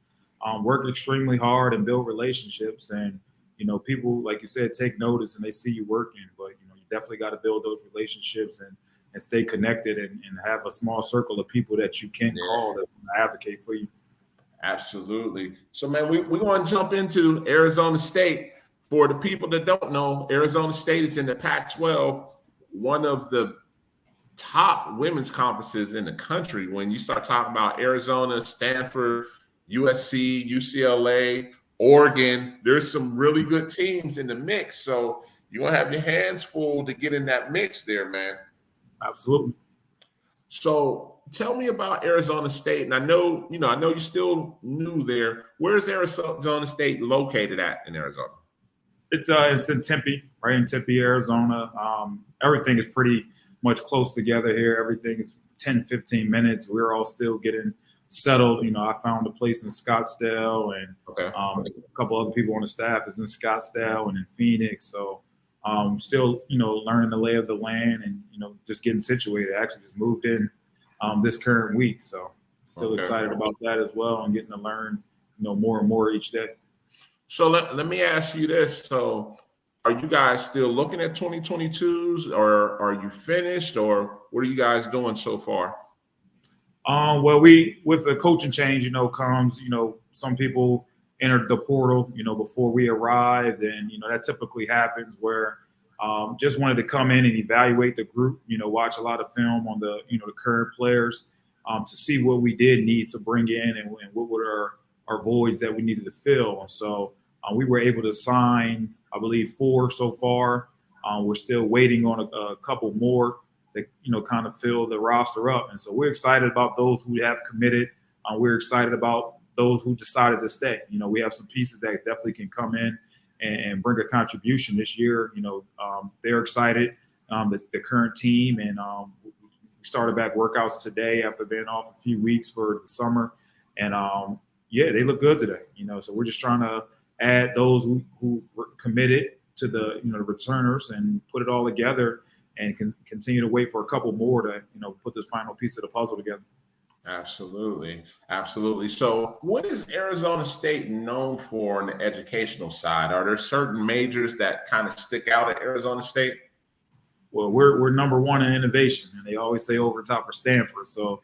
[SPEAKER 3] work extremely hard and build relationships. And, you know, people, like you said, take notice and they see you working. But, you know, you definitely got to build those relationships and stay connected and have a small circle of people that you can call that's going to advocate for you.
[SPEAKER 1] Absolutely. So, man, we're going to jump into Arizona State. For the people that don't know, Arizona State is in the Pac-12, one of the top women's conferences in the country. When you start talking about Arizona, Stanford, USC, UCLA, Oregon, there's some really good teams in the mix. So you're going to have your hands full to get in that mix there, man.
[SPEAKER 3] Absolutely.
[SPEAKER 1] So tell me about Arizona State. And I know you're still new there. Where's Arizona State located at in Arizona?
[SPEAKER 3] It's in Tempe, right in Tempe, Arizona. Everything is pretty much close together here. Everything is 10, 15 minutes. We're all still getting settled. You know, I found a place in Scottsdale, and a couple other people on the staff is in Scottsdale and in Phoenix. So still, you know, learning the lay of the land and, you know, just getting situated. I actually just moved in this current week. So still excited about that as well and getting to learn, you know, more and more each day.
[SPEAKER 1] So let me ask you this. So are you guys still looking at 2022s or are you finished or what are you guys doing so far?
[SPEAKER 3] Well, with the coaching change, you know, comes, you know, some people entered the portal, you know, before we arrived. And, you know, that typically happens where just wanted to come in and evaluate the group, you know, watch a lot of film on the, you know, the current players to see what we did need to bring in and what were our voids that we needed to fill. And so we were able to sign, I believe, 4 so far. We're still waiting on a couple more that, you know, kind of fill the roster up. And so we're excited about those who have committed. We're excited about those who decided to stay. You know, we have some pieces that definitely can come in and bring a contribution this year. You know, they're excited, the current team. And we started back workouts today after being off a few weeks for the summer. And, they look good today. You know, so we're just trying to add those who were committed to the, you know, the returners and put it all together and continue to wait for a couple more to, you know, put this final piece of the puzzle together.
[SPEAKER 1] Absolutely. Absolutely. So what is Arizona State known for on the educational side? Are there certain majors that kind of stick out at Arizona State?
[SPEAKER 3] Well, we're number one in innovation, and they always say over top of Stanford. So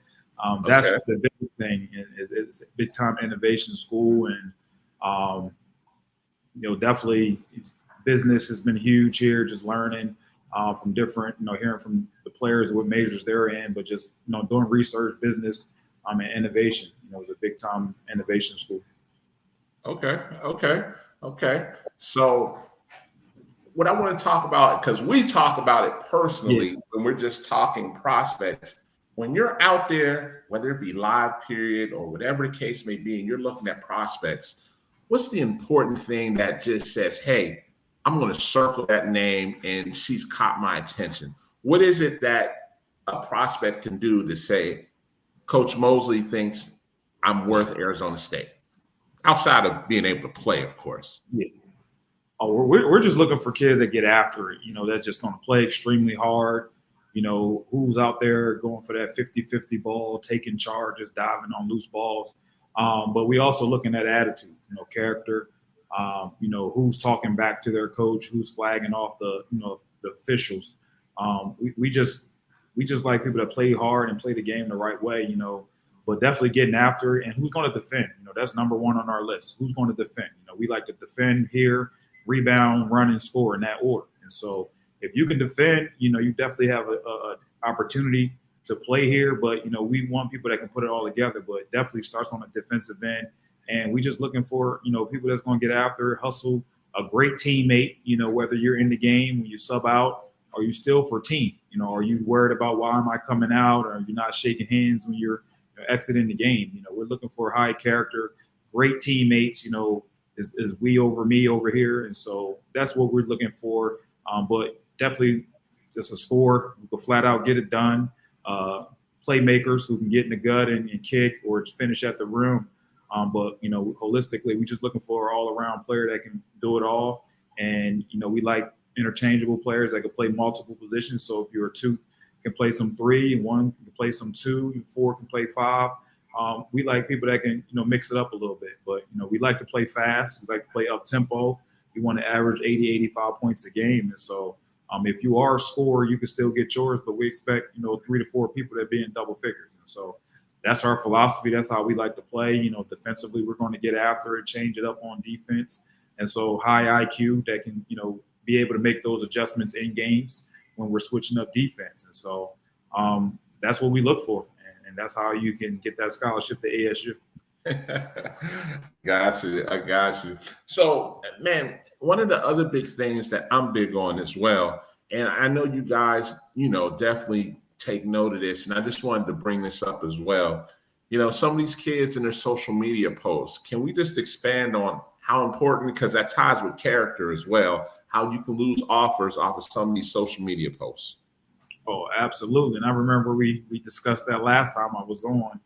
[SPEAKER 3] that's the big thing. It's a big time innovation school, and you know, definitely business has been huge here, just learning from different, you know, hearing from the players what majors they're in, but just, you know, doing research, business, and innovation. You know, it's a big time innovation school.
[SPEAKER 1] Okay. So what I want to talk about, because we talk about it personally when we're just talking prospects, when you're out there, whether it be live period or whatever the case may be, and you're looking at prospects, what's the important thing that just says, hey, I'm going to circle that name and she's caught my attention? What is it that a prospect can do to say, Coach Mosley thinks I'm worth Arizona State? Outside of being able to play, of course.
[SPEAKER 3] Yeah. Oh, we're just looking for kids that get after it. You know, that's just going to play extremely hard. You know, who's out there going for that 50-50 ball, taking charges, diving on loose balls. But we also looking at attitude, you know, character, you know, who's talking back to their coach, who's flagging off the, you know, the officials. We just like people that play hard and play the game the right way, you know, but definitely getting after it. And who's going to defend? You know, that's number one on our list. Who's going to defend? You know, we like to defend here, rebound, run, and score in that order. And so if you can defend, you know, you definitely have a opportunity to play here, but we want people that can put it all together. But definitely starts on the defensive end, and we just looking for people that's going to get after it, hustle, a great teammate. Whether you're in the game when you sub out, or you still for team. Are you worried about why am I coming out, or you're not shaking hands when you're exiting the game? We're looking for high character, great teammates. Is we over me over here, and so that's what we're looking for. But definitely just a score who can flat out get it done. Playmakers who can get in the gut and kick or finish at the rim. But holistically, we're just looking for an all-around player that can do it all. And we like interchangeable players that can play multiple positions. So if you're a 2, can play some 3, 1 can play some 2, 4 can play 5. We like people that can mix it up a little bit. But we like to play fast. We like to play up tempo. We want to average 80, 85 points a game. And so if you are a scorer, you can still get yours, but we expect 3 to 4 people that be in double figures. And so that's our philosophy. That's how we like to play. Defensively, we're going to get after it, change it up on defense. And so high IQ that can be able to make those adjustments in games when we're switching up defense. And so that's what we look for, and that's how you can get that scholarship to ASU.
[SPEAKER 1] I got you. So, man, one of the other big things that I'm big on as well, and I know you guys, definitely take note of this, and I just wanted to bring this up as well. Some of these kids in their social media posts, can we just expand on how important, because that ties with character as well, how you can lose offers off of some of these social media posts?
[SPEAKER 3] Oh, absolutely. And I remember we discussed that last time I was on.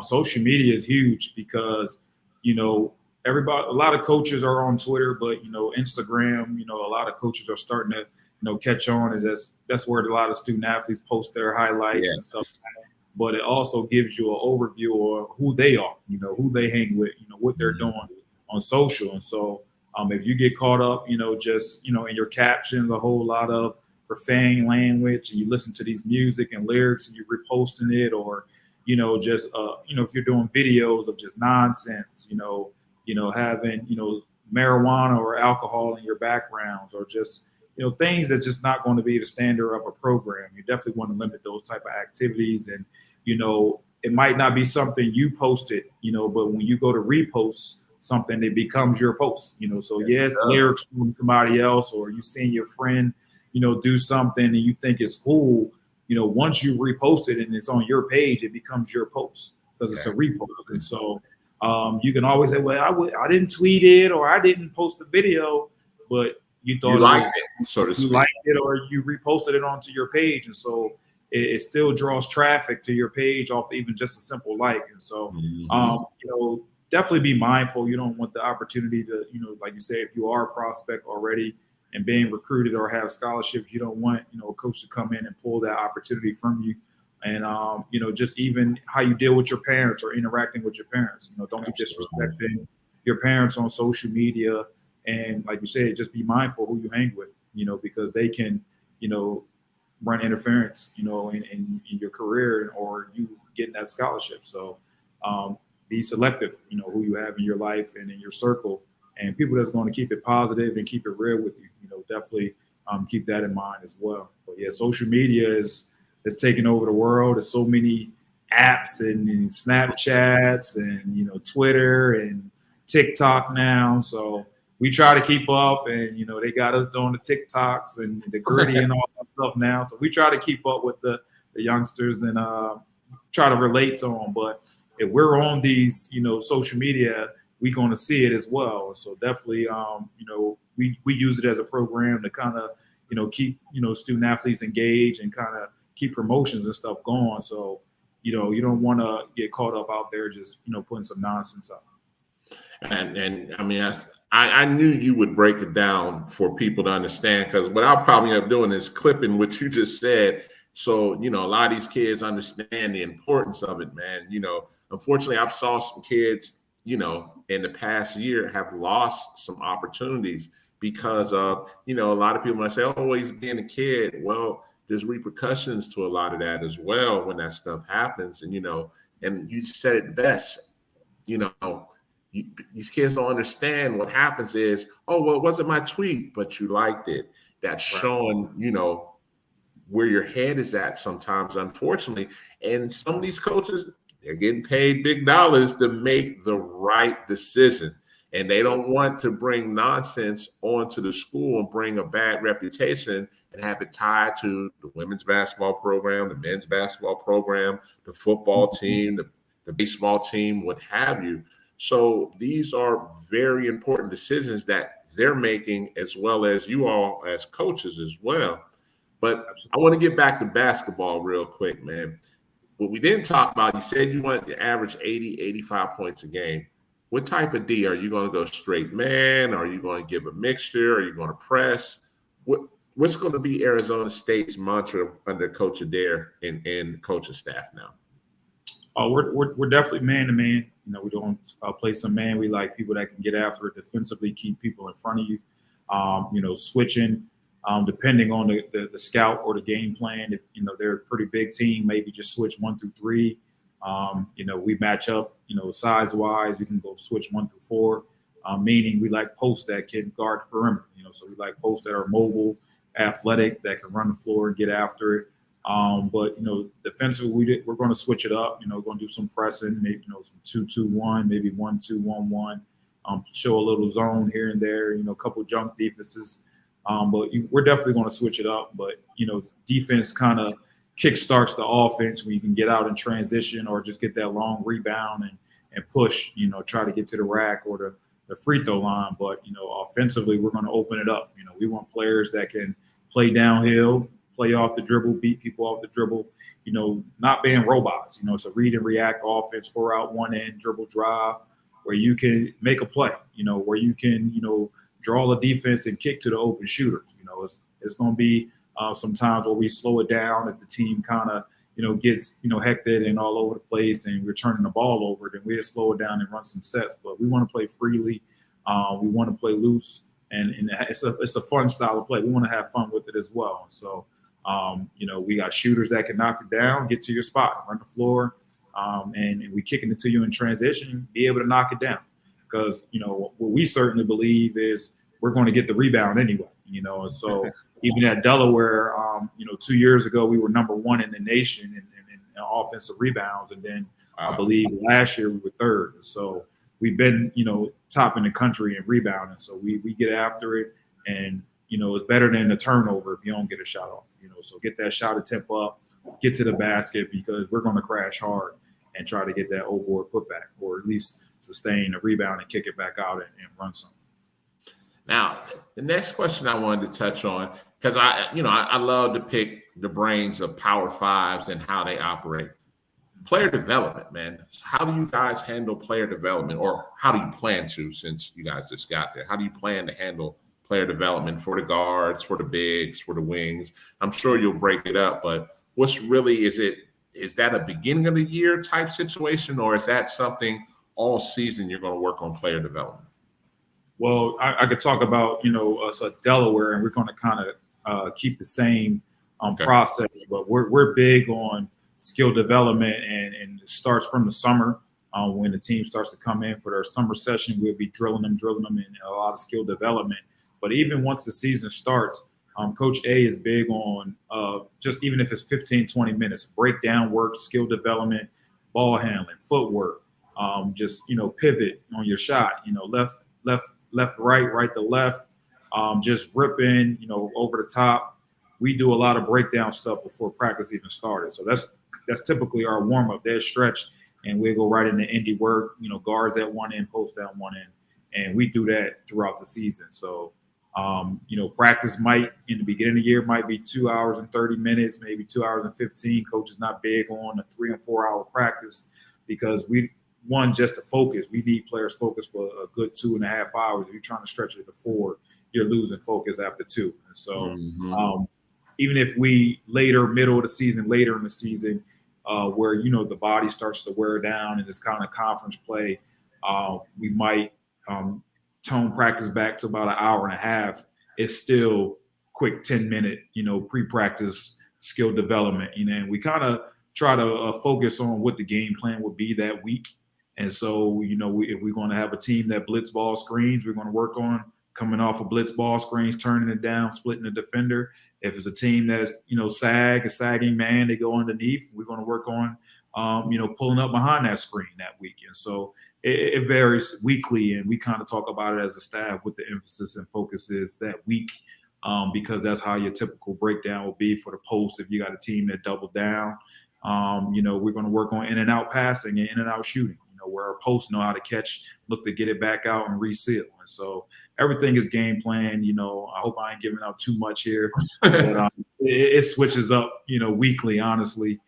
[SPEAKER 3] Social media is huge because, everybody, a lot of coaches are on Twitter, but, Instagram, a lot of coaches are starting to, catch on. And that's where a lot of student athletes post their highlights and stuff. But it also gives you an overview of who they are, who they hang with, what they're doing on social. And so if you get caught up, just, in your captions, a whole lot of profane language, and you listen to these music and lyrics and you're reposting it, or, just, if you're doing videos of just nonsense, having, marijuana or alcohol in your backgrounds, or just, things that's just not going to be the standard of a program. You definitely want to limit those type of activities. And, it might not be something you posted, but when you go to repost something, it becomes your post, so yes, lyrics from somebody else, or you seeing your friend, do something and you think it's cool, once you repost it and it's on your page, it becomes your post because it's a repost. And so you can always say, well, I didn't tweet it, or I didn't post the video, but you thought you liked it, so to speak. You liked it, or you reposted it onto your page. And so it still draws traffic to your page off even just a simple like. And so, definitely be mindful. You don't want the opportunity to, like you say, if you are a prospect already and being recruited or have scholarships, you don't want, a coach to come in and pull that opportunity from you. And, just even how you deal with your parents or interacting with your parents, don't be disrespecting your parents on social media. And like you said, just be mindful who you hang with, because they can, run interference, in your career, or you getting that scholarship. So be selective, who you have in your life and in your circle, and people that's going to keep it positive and keep it real with you. Definitely keep that in mind as well. But yeah, social media is taking over the world. There's so many apps and Snapchats and Twitter and TikTok now. So we try to keep up, and they got us doing the TikToks and the gritty and all that stuff now. So we try to keep up with the youngsters and try to relate to them. But if we're on these, social media, we're going to see it as well. So definitely, we use it as a program to kind of, keep, student athletes engaged and kind of keep promotions and stuff going. So, you don't want to get caught up out there just, putting some nonsense up.
[SPEAKER 1] And I mean, I knew you would break it down for people to understand, because what I'll probably end up doing is clipping what you just said. So, a lot of these kids understand the importance of it, man. Unfortunately, I've saw some kids, in the past year have lost some opportunities because of, a lot of people might say, oh, he's being a kid. Well, there's repercussions to a lot of that as well when that stuff happens. And, and you said it best, these kids don't understand what happens is, oh, well, it wasn't my tweet, but you liked it. That's showing, where your head is at sometimes, unfortunately. And some of these coaches, they're getting paid big dollars to make the right decision. And they don't want to bring nonsense onto the school and bring a bad reputation and have it tied to the women's basketball program, the men's basketball program, the football team, the baseball team, what have you. So these are very important decisions that they're making, as well as you all as coaches as well. But I want to get back to basketball real quick, man. What we didn't talk about, you said you want to average 80, 85 points a game. What type of D? Are you going to go straight man? Are you going to give a mixture? Are you going to press? What's going to be Arizona State's mantra under Coach Adair and coaching staff now?
[SPEAKER 3] Oh, we're definitely man to man. You know, we don't play some man. We like people that can get after it defensively, keep people in front of you. You know, switching depending on the scout or the game plan. If you know they're a pretty big team, maybe just switch 1 through 3. You know, we match up, you know, size-wise. You can go switch 1 through 4, meaning we like posts that can guard the perimeter. You know, so we like posts that are mobile, athletic, that can run the floor and get after it. But, you know, defensively, we're going to switch it up. You know, we're going to do some pressing, maybe, you know, some 2-2-1, maybe 1-2-1-1, show a little zone here and there, you know, a couple junk defenses. But we're definitely going to switch it up. But, you know, defense kind of kickstarts the offense when you can get out in transition or just get that long rebound and push, you know, try to get to the rack or the free throw line. But, you know, offensively, we're going to open it up. You know, we want players that can play downhill, play off the dribble, beat people off the dribble, you know, not being robots. You know, it's a read and react offense, 4 out, 1 in, dribble drive, where you can make a play, you know, where you can, you know, draw the defense and kick to the open shooters. You know, it's going to be sometimes where we slow it down if the team kind of, you know, gets, you know, hectic and all over the place and we're turning the ball over, then we'll slow it down and run some sets. But we want to play freely. We want to play loose. And it's a fun style of play. We want to have fun with it as well. And so, you know, we got shooters that can knock it down, get to your spot, run the floor, and we kicking it to you in transition, be able to knock it down. Because, you know, what we certainly believe is we're going to get the rebound anyway, you know. And so even at Delaware, you know, 2 years ago, we were number 1 in the nation in offensive rebounds. And then I believe last year we were 3rd. And so we've been, you know, top in the country in rebounding. So we get after it. And, you know, it's better than a turnover if you don't get a shot off, you know. So get that shot attempt up, get to the basket, because we're going to crash hard and try to get that O-board putback, or at least sustain a rebound and kick it back out and run some.
[SPEAKER 1] Now, the next question I wanted to touch on, because I love to pick the brains of Power Fives and how they operate. Player development, man. How do you guys handle player development, or how do you plan to, since you guys just got there? How do you plan to handle player development for the guards, for the bigs, for the wings? I'm sure you'll break it up, but what's really, is that a beginning of the year type situation, or is that something all season you're going to work on player development?
[SPEAKER 3] Well, I could talk about, you know, us at Delaware, and we're going to kind of keep the same process, but we're big on skill development, and it starts from the summer. When the team starts to come in for their summer session, we'll be drilling them in a lot of skill development. But even once the season starts, Coach A is big on just even if it's 15, 20 minutes, breakdown work, skill development, ball handling, footwork, just, you know, pivot on your shot, you know, left, right to left, just ripping, you know, over the top. We do a lot of breakdown stuff before practice even started. So that's typically our warm-up. They're stretch, and we go right into indie work, you know, guards at one end, post at one end. And we do that throughout the season. So, you know, practice might, in the beginning of the year, might be 2 hours and 30 minutes, maybe 2 hours and 15. Coach is not big on a 3 and 4 hour practice, because just to focus. We need players focused for a good 2.5 hours. If you're trying to stretch it to 4, you're losing focus after 2. And so even if we later in the season, where, you know, the body starts to wear down in this kind of conference play, we might tone practice back to about 1.5 hours. It's still quick 10-minute, you know, pre-practice skill development, you know, and we kind of try to focus on what the game plan would be that week. And so, you know, if we're going to have a team that blitz ball screens, we're going to work on coming off of blitz ball screens, turning it down, splitting the defender. If it's a team that's, a sagging man, they go underneath. We're going to work on, pulling up behind that screen that week. And so it varies weekly, and we kind of talk about it as a staff what the emphasis and focus is that week, because that's how your typical breakdown will be for the post. If you got a team that double down, we're going to work on in and out passing and in and out shooting, where our posts know how to catch, look to get it back out and reseal. And so everything is game plan. I hope I ain't giving out too much here, but it switches up, weekly, honestly,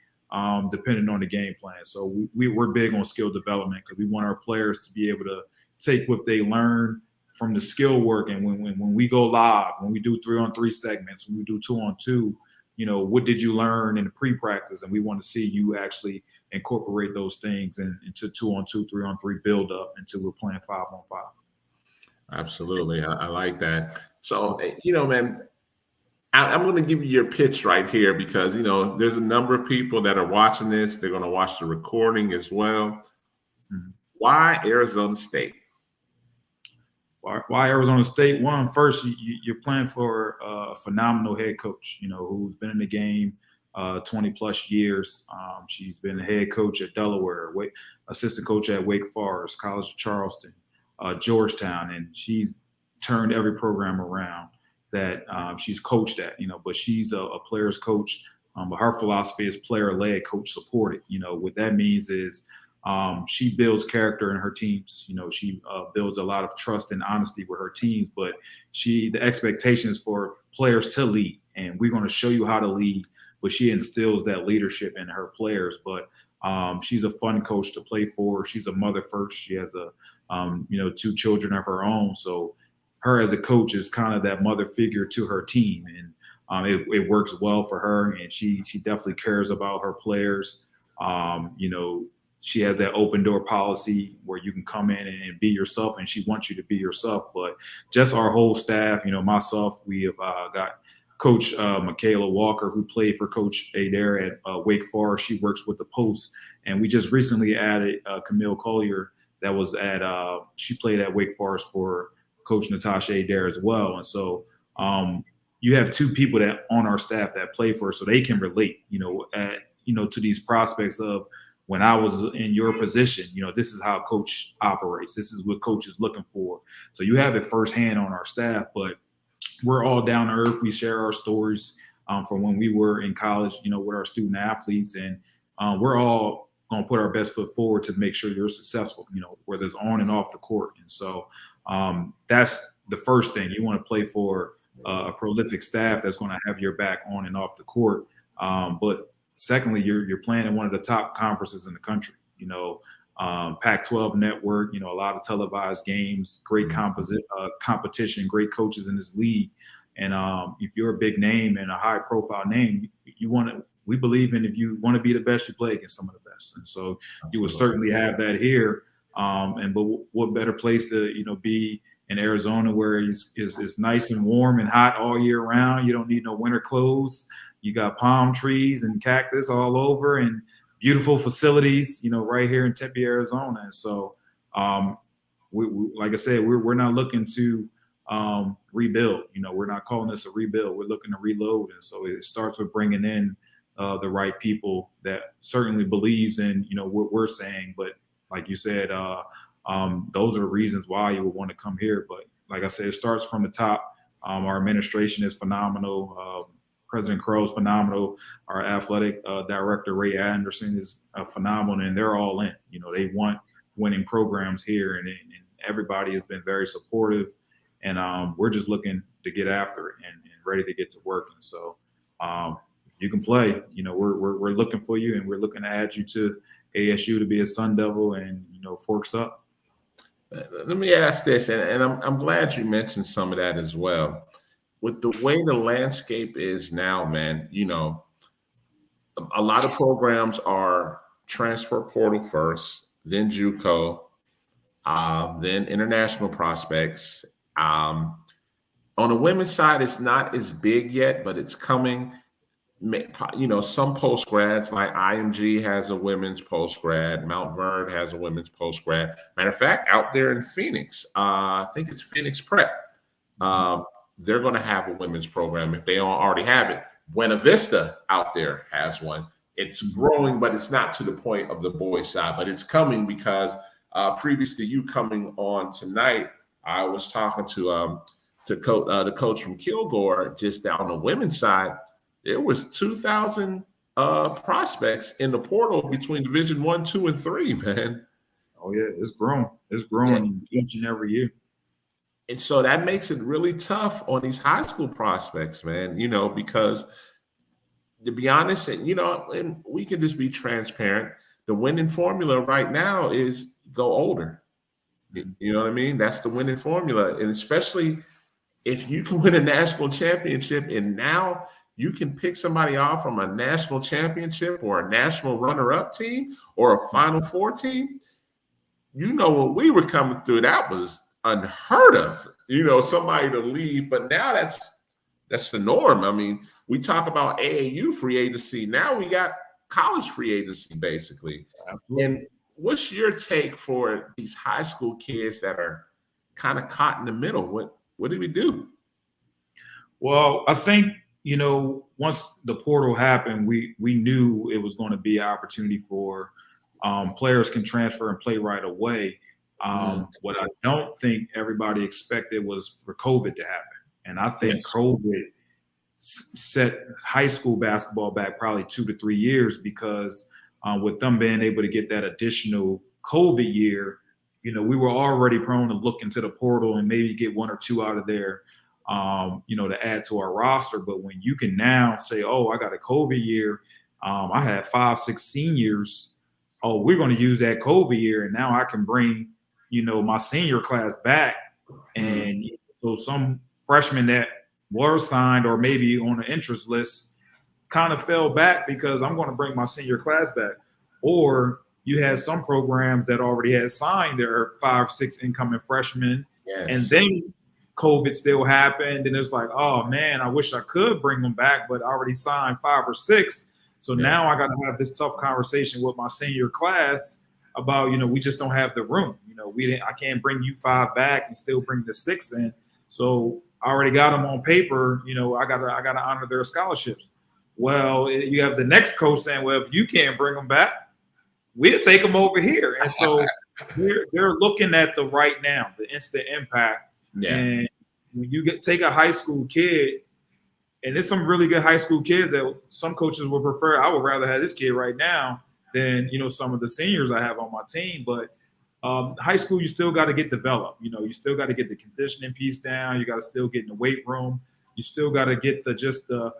[SPEAKER 3] depending on the game plan. So we're big on skill development because we want our players to be able to take what they learn from the skill work. And when we go live, when we do 3-on-3 segments, when we do 2-on-2, what did you learn in the pre-practice? And we want to see you actually incorporate those things into 2-on-2, 3-on-3 build up until we're playing 5-on-5.
[SPEAKER 1] Absolutely. I like that. So, man, I'm going to give you your pitch right here because, there's a number of people that are watching this. They're going to watch the recording as well. Mm-hmm. Why Arizona State?
[SPEAKER 3] Why Arizona State? One, first, you're playing for a phenomenal head coach, who's been in the game 20 plus years. She's been a head coach at Delaware, assistant coach at Wake Forest, College of Charleston, Georgetown, and she's turned every program around that she's coached at, but she's a player's coach. But her philosophy is player-led, coach supported. What that means is she builds character in her teams. She builds a lot of trust and honesty with her teams, but the expectation is for players to lead, and we're going to show you how to lead, but she instills that leadership in her players. But she's a fun coach to play for. She's a mother first. She has 2 children of her own. So her as a coach is kind of that mother figure to her team. And it works well for her. And she definitely cares about her players. She has that open door policy where you can come in and be yourself, and she wants you to be yourself. But just our whole staff, myself, we have got Coach Michaela Walker, who played for Coach Adair at Wake Forest. She works with the Post. And we just recently added Camille Collier that was she played at Wake Forest for Coach Natasha Adair as well. And so you have 2 people that on our staff that play for us, so they can relate, to these prospects of when I was in your position, this is how coach operates. This is what coach is looking for. So you have it firsthand on our staff, but we're all down to earth. We share our stories from when we were in college, with our student athletes, and we're all going to put our best foot forward to make sure you're successful, whether it's on and off the court. And so that's the first thing. You want to play for a prolific staff that's going to have your back on and off the court. But secondly, you're playing in one of the top conferences in the country, Pac-12 network, a lot of televised games, great competition, great coaches in this league. And if you're a big name and a high profile name, we believe in, if you want to be the best, you play against some of the best. And so you will certainly have that here. But what better place to, be in Arizona where it's nice and warm and hot all year round. You don't need no winter clothes. You got palm trees and cactus all over and beautiful facilities, right here in Tempe, Arizona. And so, we like I said, we're not looking to rebuild. We're not calling this a rebuild. We're looking to reload. And so it starts with bringing in the right people that certainly believes in, what we're saying. But like you said, those are the reasons why you would want to come here. But like I said, it starts from the top. Our administration is phenomenal. President Crow is phenomenal. Our athletic director, Ray Anderson, is phenomenal, and they're all in. They want winning programs here, and everybody has been very supportive. And we're just looking to get after it and ready to get to work. And so you can play. We're looking for you, and we're looking to add you to ASU to be a Sun Devil and, Forks up.
[SPEAKER 1] Let me ask this, and I'm glad you mentioned some of that as well. With the way the landscape is now, man, a lot of programs are transfer portal first, then JUCO, then international prospects. On the women's side, it's not as big yet, but it's coming. Some post grads like IMG has a women's post grad. Mount Vernon has a women's post grad. Matter of fact, out there in Phoenix, I think it's Phoenix Prep. They're going to have a women's program if they don't already have it. Buena Vista out there has one. It's growing, but it's not to the point of the boys' side, but it's coming because previous to you coming on tonight, I was talking to the coach from Kilgore. Just down the women's side, there was 2,000 prospects in the portal between Division 1, 2, and 3. Man.
[SPEAKER 3] Oh yeah, it's growing. It's growing each and every year.
[SPEAKER 1] And so that makes it really tough on these high school prospects, man. Because to be honest, and we can just be transparent. The winning formula right now is go older. You know what I mean? That's the winning formula. And especially if you can win a national championship and now you can pick somebody off from a national championship or a national runner-up team or a Final Four team, when we were coming through, that was unheard of, somebody to leave. But now that's the norm. I mean, we talk about AAU free agency. Now we got college free agency, basically.
[SPEAKER 3] Absolutely.
[SPEAKER 1] And what's your take for these high school kids that are kind of caught in the middle? What do we do?
[SPEAKER 3] Well, I think, once the portal happened, we knew it was going to be an opportunity for players can transfer and play right away. What I don't think everybody expected was for COVID to happen. And I think COVID set high school basketball back probably 2 to 3 years because with them being able to get that additional COVID year, we were already prone to look into the portal and maybe get 1 or 2 out of there, to add to our roster. But when you can now say, oh, I got a COVID year, I had 5, 6 seniors. Oh, we're going to use that COVID year. And now I can bring, my senior class back. And so some freshmen that were signed or maybe on the interest list kind of fell back because I'm going to bring my senior class back. Or you had some programs that already had signed their 5, 6 incoming freshmen.
[SPEAKER 1] Yes.
[SPEAKER 3] And then COVID still happened. And it's like, oh, man, I wish I could bring them back, but I already signed 5 or 6. So now I got to have this tough conversation with my senior class about, we just don't have the room. I can't bring you 5 back and still bring the 6 in. So I already got them on paper. I gotta honor their scholarships. Well, you have the next coach saying, well, if you can't bring them back, we'll take them over here. And so they're looking at the right now, the instant impact.
[SPEAKER 1] Yeah.
[SPEAKER 3] And when you take a high school kid, and there's some really good high school kids that some coaches would prefer. I would rather have this kid right now than, some of the seniors I have on my team. But high school, you still got to get developed. You still got to get the conditioning piece down. You got to still get in the weight room. You still got to get the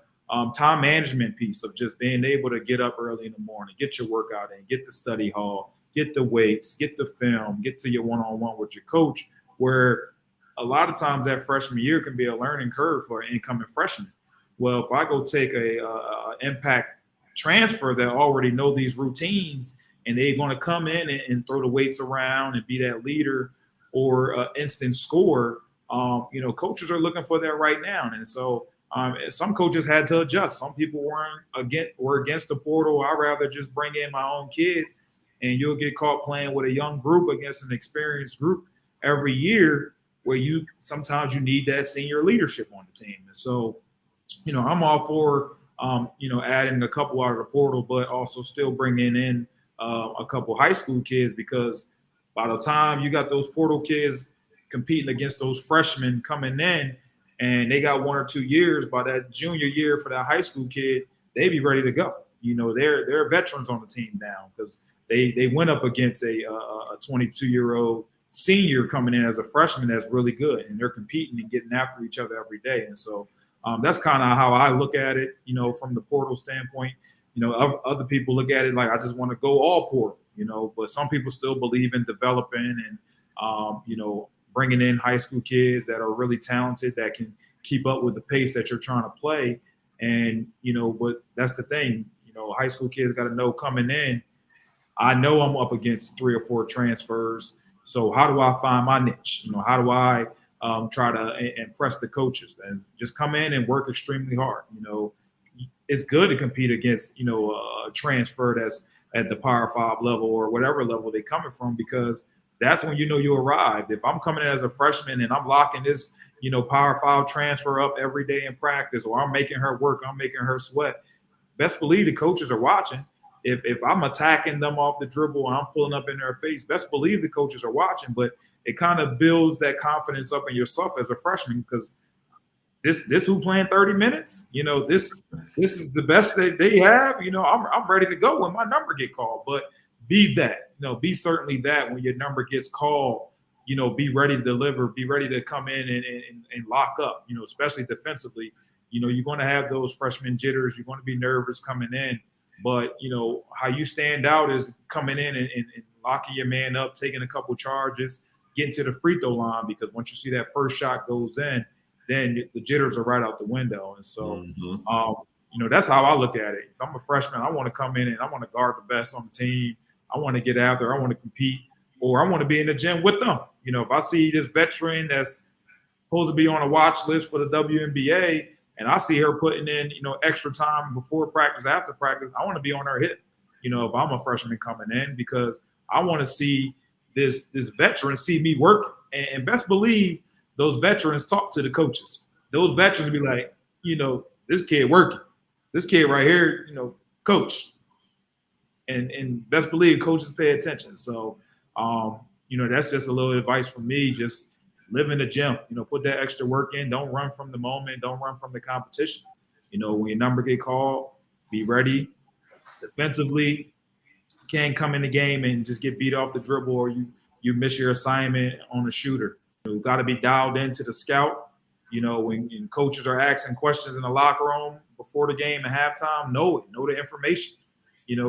[SPEAKER 3] time management piece of just being able to get up early in the morning, get your workout in, get the study hall, get the weights, get the film, get to your one-on-one with your coach, where a lot of times that freshman year can be a learning curve for an incoming freshman. Well, if I go take a impact transfer that already know these routines and they're going to come in and throw the weights around and be that leader or instant scorer, coaches are looking for that right now. And so some coaches had to adjust. Some people were against the portal. I'd rather just bring in my own kids, and you'll get caught playing with a young group against an experienced group every year where sometimes you need that senior leadership on the team. And so, I'm all for, adding a couple out of the portal, but also still bringing in a couple high school kids, because by the time you got those portal kids competing against those freshmen coming in and they got 1 or 2 years, by that junior year for that high school kid, they be ready to go. They're veterans on the team now because they went up against a 22-year-old senior coming in as a freshman that's really good, and they're competing and getting after each other every day. And so that's kind of how I look at it, from the portal standpoint. Other people look at it like I just want to go all portal, but some people still believe in developing and, bringing in high school kids that are really talented that can keep up with the pace that you're trying to play. And, but that's the thing, high school kids got to know coming in, I know I'm up against 3 or 4 transfers. So how do I find my niche? How do I try to impress the coaches and just come in and work extremely hard? It's good to compete against, a transfer that's at the Power 5 level or whatever level they're coming from, because that's when you arrived. If I'm coming in as a freshman and I'm locking this, power foul transfer up every day in practice, or I'm making her work, I'm making her sweat. Best believe the coaches are watching. If I'm attacking them off the dribble and I'm pulling up in their face, best believe the coaches are watching. But it kind of builds that confidence up in yourself as a freshman, because this who playing 30 minutes, this is the best that they have. I'm ready to go when my number get called. But be that, be certainly that when your number gets called, be ready to deliver, be ready to come in and lock up, especially defensively. You're going to have those freshman jitters. You're going to be nervous coming in. But, how you stand out is coming in and locking your man up, taking a couple charges, getting to the free throw line, because once you see that first shot goes in, then the jitters are right out the window. And so, that's how I look at it. If I'm a freshman, I want to come in and I want to guard the best on the team. I want to get out there. I want to compete, or I want to be in the gym with them. If I see this veteran that's supposed to be on a watch list for the WNBA, and I see her putting in, extra time before practice, after practice, I want to be on her hip, if I'm a freshman coming in, because I want to see this veteran see me working. And best believe those veterans talk to the coaches. Those veterans be like, this kid working. This kid right here, coach. And best believe coaches pay attention. So, that's just a little advice from me. Just live in the gym, put that extra work in. Don't run from the moment. Don't run from the competition. When your number get called, be ready. Defensively, can't come in the game and just get beat off the dribble, or you miss your assignment on a shooter. You've got to be dialed into the scout. When coaches are asking questions in the locker room before the game and halftime, know the information.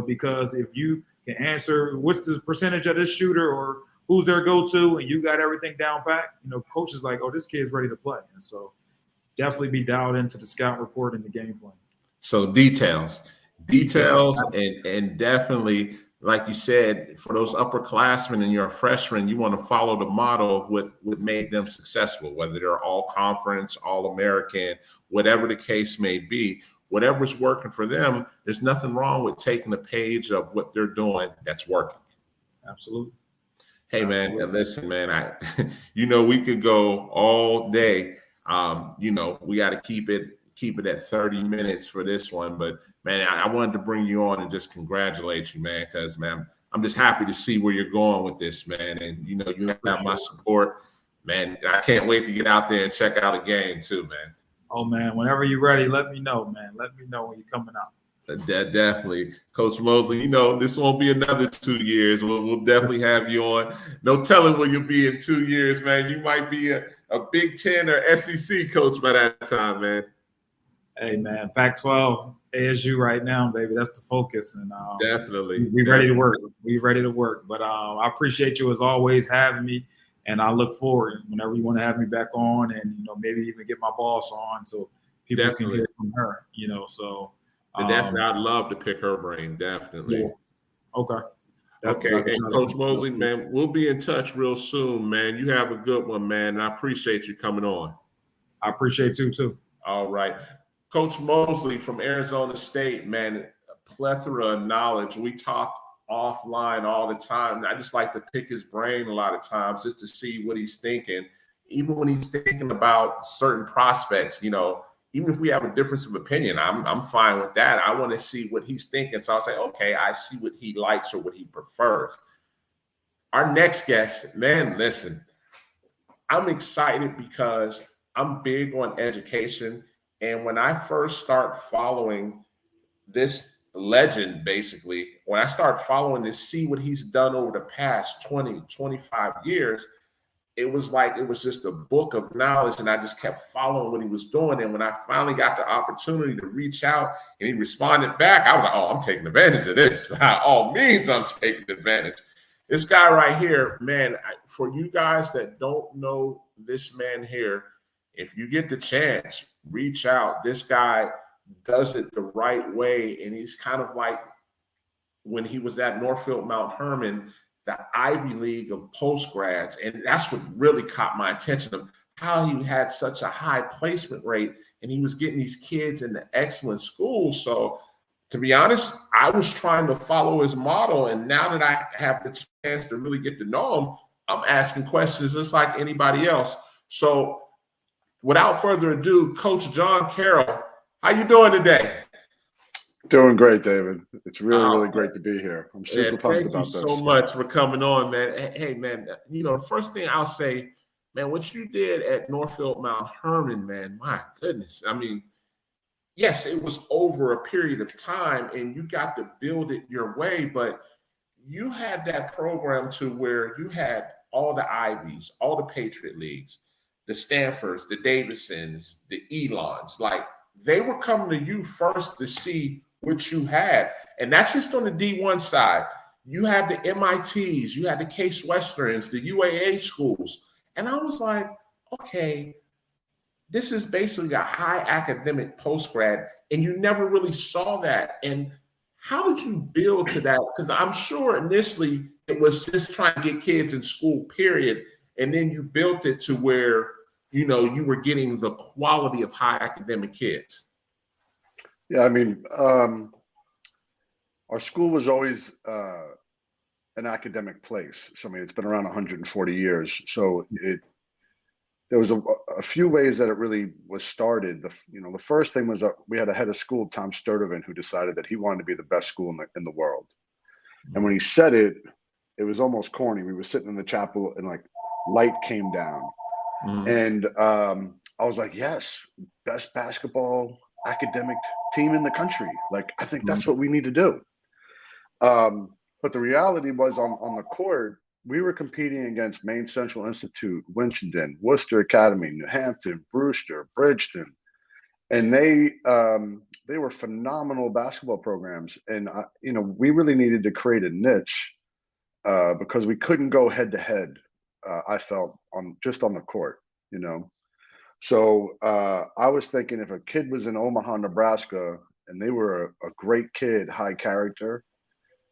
[SPEAKER 3] Because if you can answer what's the percentage of this shooter or who's their go-to, and you got everything down pat, coach is like, oh, this kid's ready to play. And so definitely be dialed into the scout report and the game plan.
[SPEAKER 1] So details, and definitely, like you said, for those upperclassmen and you're a freshman, you want to follow the model of what made them successful, whether they're all conference, all American, whatever the case may be. Whatever's working for them, there's nothing wrong with taking a page of what they're doing that's working.
[SPEAKER 3] Absolutely.
[SPEAKER 1] Hey, man, listen, man, we could go all day. We got to keep it at 30 minutes for this one. But, man, I wanted to bring you on and just congratulate you, man, because, man, I'm just happy to see where you're going with this, man. And, you have my support, man. I can't wait to get out there and check out a game too, man.
[SPEAKER 3] Oh, man, whenever you're ready, let me know, man. Let me know when you're coming out.
[SPEAKER 1] Definitely. Coach Mosley, this won't be another 2 years. We'll definitely have you on. No telling where you'll be in 2 years, man. You might be a Big Ten or SEC coach by that time, man.
[SPEAKER 3] Hey, man, Pac-12, ASU right now, baby. That's the focus. And
[SPEAKER 1] definitely.
[SPEAKER 3] We're ready to work. We're ready to work. But I appreciate you, as always, having me. And I look forward whenever you want to have me back on, and, maybe even get my boss on so people can hear from her, so.
[SPEAKER 1] Definitely, I'd love to pick her brain. Definitely.
[SPEAKER 3] Yeah. Okay.
[SPEAKER 1] Hey, Coach Mosley, man, we'll be in touch real soon, man. You have a good one, man. And I appreciate you coming on.
[SPEAKER 3] I appreciate you too.
[SPEAKER 1] All right. Coach Mosley from Arizona State, man, a plethora of knowledge. We talk offline all the time. I just like to pick his brain a lot of times just to see what he's thinking. Even when he's thinking about certain prospects, even if we have a difference of opinion, I'm fine with that. I want to see what he's thinking. So I'll say, okay, I see what he likes or what he prefers. Our next guest, man, listen, I'm excited because I'm big on education. And when I first start following this legend, basically, when I start following to see what he's done over the past 20, 25 years, it was like it was just a book of knowledge, and I just kept following what he was doing. And when I finally got the opportunity to reach out and he responded back, I was like, oh, I'm taking advantage of this. By all means, I'm taking advantage. This guy right here, man, for you guys that don't know this man here, if you get the chance, reach out. This guy does it the right way, and he's kind of like when he was at Northfield Mount Hermon, the Ivy League of postgrads. And that's what really caught my attention, of how he had such a high placement rate and he was getting these kids into excellent schools. So to be honest, I was trying to follow his model. And now that I have the chance to really get to know him, I'm asking questions just like anybody else. So without further ado, Coach John Carroll, how you doing today?
[SPEAKER 4] Doing great, David. It's really great to be here. I'm super pumped about this.
[SPEAKER 1] Thank you so much for coming on, man. Hey, man, the first thing I'll say, man, what you did at Northfield Mount Hermon, man, my goodness. I mean, yes, it was over a period of time and you got to build it your way, but you had that program to where you had all the Ivies, all the Patriot Leagues, the Stanfords, the Davidsons, the Elons, like they were coming to you first to see what you had. And that's just on the D1 side. You had the MITs, you had the Case Westerns, the UAA schools. And I was like, okay, this is basically a high academic post-grad, and you never really saw that. And how did you build to that? Because I'm sure initially it was just trying to get kids in school, period. And then you built it to where, you were getting the quality of high academic kids.
[SPEAKER 4] Yeah, I mean, our school was always an academic place. So, I mean, it's been around 140 years. So there was a few ways that it really was started. The first thing was we had a head of school, Tom Sturdivant, who decided that he wanted to be the best school in the world. And when he said it, it was almost corny. We were sitting in the chapel and like light came down. And I was like, yes, best basketball academic team in the country. Like, I think that's what we need to do. But the reality was on the court, we were competing against Maine Central Institute, Winchendon, Worcester Academy, New Hampton, Brewster, Bridgeton, and they were phenomenal basketball programs. And we really needed to create a niche because we couldn't go head to head. I felt on the court, So I was thinking if a kid was in Omaha, Nebraska, and they were a great kid, high character,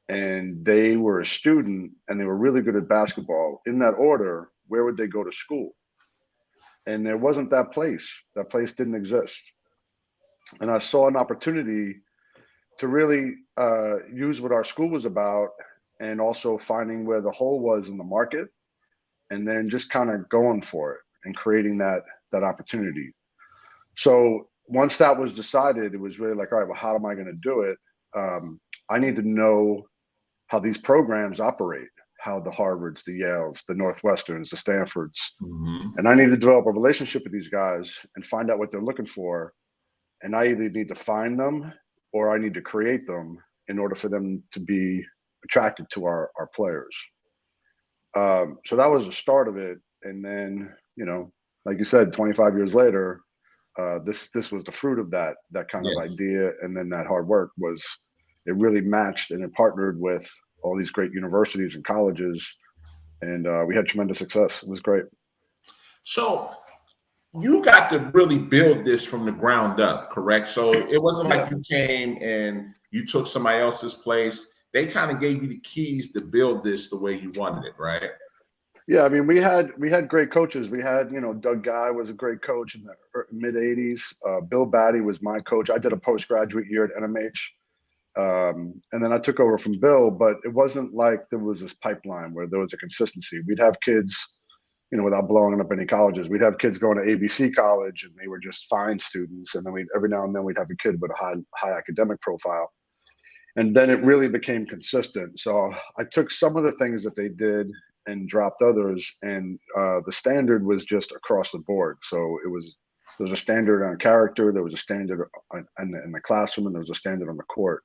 [SPEAKER 4] and they were a student and they were really good at basketball, in that order, where would they go to school? And there wasn't that place. That place didn't exist. And I saw an opportunity to really use what our school was about and also finding where the hole was in the market and then just kind of going for it and creating that opportunity. So once that was decided, it was really like, all right, well, how am I going to do it? I need to know how these programs operate, how the Harvards, the Yales, the Northwesterns, the Stanfords. And I need to develop a relationship with these guys and find out what they're looking for. And I either need to find them or I need to create them in order for them to be attracted to our players. So that was the start of it. And then, like you said, 25 years later, this was the fruit of that kind of idea. And then that hard work it really matched and it partnered with all these great universities and colleges. And we had tremendous success. It was great.
[SPEAKER 1] So you got to really build this from the ground up, correct? So it wasn't like you came and you took somebody else's place. They kind of gave you the keys to build this the way you wanted it, right?
[SPEAKER 4] Yeah, I mean, we had great coaches. We had, Doug Guy was a great coach in the mid 80s. Bill Batty was my coach. I did a postgraduate year at NMH. And then I took over from Bill, but it wasn't like there was this pipeline where there was a consistency. We'd have kids, without blowing up any colleges, we'd have kids going to ABC college and they were just fine students. And then every now and then we'd have a kid with a high academic profile. And then it really became consistent. So I took some of the things that they did and dropped others. And the standard was just across the board. So there was a standard on character. There was a standard in the classroom, and there was a standard on the court.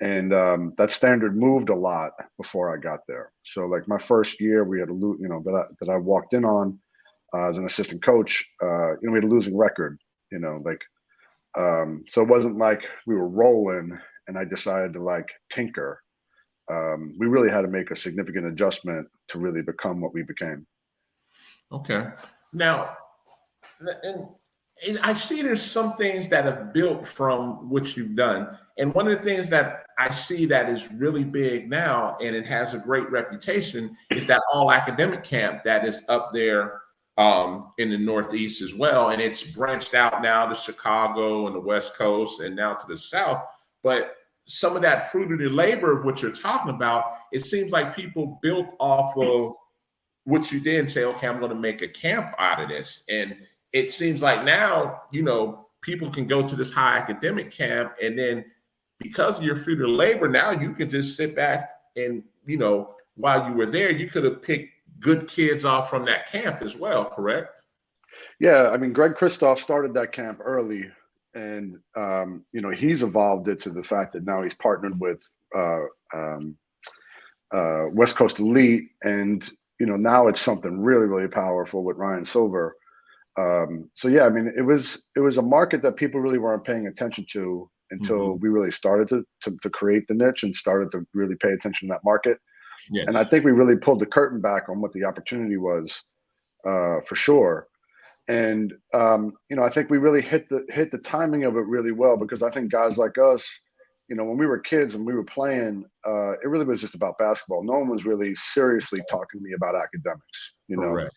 [SPEAKER 4] And that standard moved a lot before I got there. So like my first year, we had that I walked in on as an assistant coach. We had a losing record. So it wasn't like we were rolling and I decided to tinker. We really had to make a significant adjustment to really become what we became.
[SPEAKER 1] Okay. Now, and I see there's some things that have built from what you've done. And one of the things that I see that is really big now, and it has a great reputation, is that all academic camp that is up there in the Northeast as well. And it's branched out now to Chicago and the West Coast and now to the South. But some of that fruit of the labor of what you're talking about, it seems like people built off of what you did and say, okay, I'm going to make a camp out of this. And it seems like now, people can go to this high academic camp, and then because of your feudal labor, now you can just sit back and, while you were there, you could have picked good kids off from that camp as well, correct?
[SPEAKER 4] Yeah, I mean, Greg Kristoff started that camp early, and he's evolved it to the fact that now he's partnered with West Coast Elite, and now it's something really, really powerful with Ryan Silver. So yeah, I mean, it was a market that people really weren't paying attention to until we really started to create the niche and started to really pay attention to that market. Yes. And I think we really pulled the curtain back on what the opportunity was, for sure. And I think we really hit the timing of it really well, because I think guys like us, when we were kids and we were playing, it really was just about basketball. No one was really seriously talking to me about academics,
[SPEAKER 1] Correct.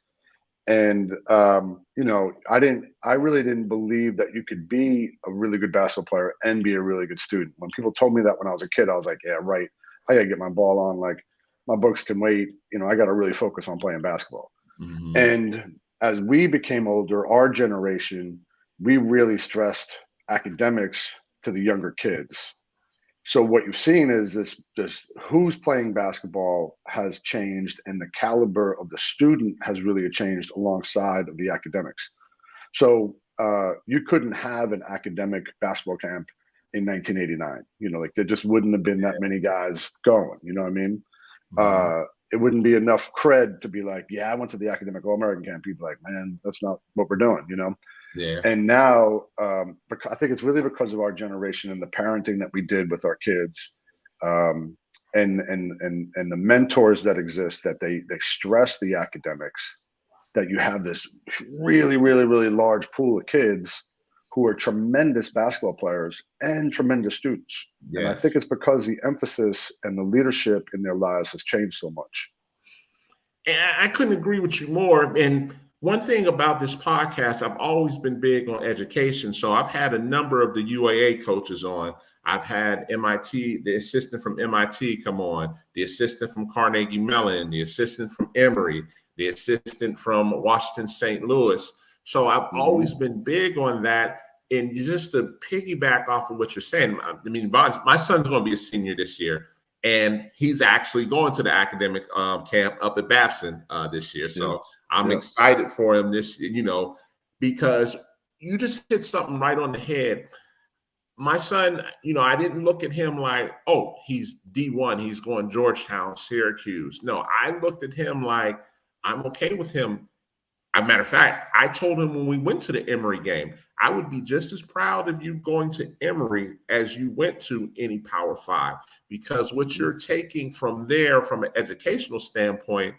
[SPEAKER 4] And I really didn't believe that you could be a really good basketball player and be a really good student. When people told me that when I was a kid, I was like, yeah, right. I gotta get my ball on. Like, my books can wait. I gotta really focus on playing basketball. Mm-hmm. And as we became older, our generation, we really stressed academics to the younger kids. So what you've seen is this who's playing basketball has changed, and the caliber of the student has really changed alongside of the academics. So you couldn't have an academic basketball camp in 1989. Like, there just wouldn't have been that many guys going. You know what I mean? Mm-hmm. It wouldn't be enough cred to be like, yeah, I went to the academic All-American camp. People like, man, that's not what we're doing.
[SPEAKER 1] Yeah.
[SPEAKER 4] And now, I think it's really because of our generation and the parenting that we did with our kids, and the mentors that exist, that they stress the academics, that you have this really, really, really large pool of kids who are tremendous basketball players and tremendous students. Yes. And I think it's because the emphasis and the leadership in their lives has changed so much.
[SPEAKER 1] And I couldn't agree with you more. And one thing about this podcast, I've always been big on education. So I've had a number of the UAA coaches on. I've had MIT, the assistant from MIT come on, the assistant from Carnegie Mellon, the assistant from Emory, the assistant from Washington, St. Louis. So I've always been big on that. And just to piggyback off of what you're saying, I mean, my son's going to be a senior this year, and he's actually going to the academic camp up at Babson this year. So I'm excited for him this year, because you just hit something right on the head. My son, I didn't look at him like, oh, he's D1, he's going Georgetown, Syracuse. No, I looked at him like, I'm okay with him. As a matter of fact, I told him when we went to the Emory game, I would be just as proud of you going to Emory as you went to any Power 5, because what you're taking from there from an educational standpoint,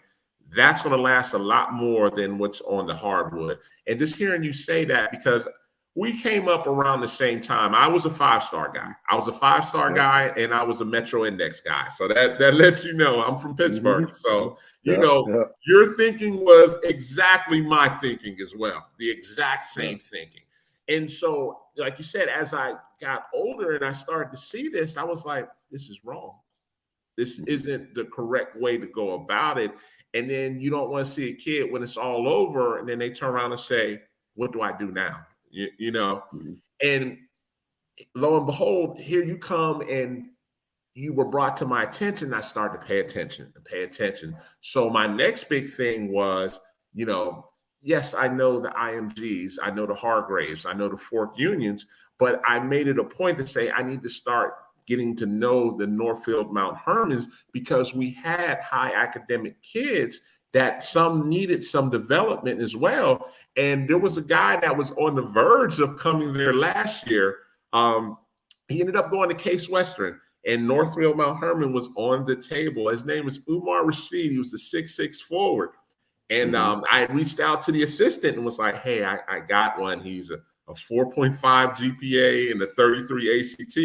[SPEAKER 1] that's going to last a lot more than what's on the hardwood. And just hearing you say that, because we came up around the same time. I was a 5-star guy. I was a 5-star guy, and I was a Metro Index guy. So that lets you know I'm from Pittsburgh. So, your thinking was exactly my thinking as well, the exact same thinking. And so, like you said, as I got older and I started to see this, I was like, this is wrong. This isn't the correct way to go about it. And then you don't want to see a kid when it's all over, and then they turn around and say, what do I do now? And lo and behold, here you come, and you were brought to my attention. I started to pay attention. So my next big thing was, yes, I know the IMGs, I know the Hargraves, I know the Fork Unions, but I made it a point to say I need to start getting to know the Northfield Mount Hermans, because we had high academic kids that some needed some development as well. And there was a guy that was on the verge of coming there last year. He ended up going to Case Western, and Northfield Mount Herman was on the table. His name is Umar Rashid. He was the 6'6" forward. And I reached out to the assistant and was like, hey, I got one. He's a 4.5 GPA and a 33 ACT.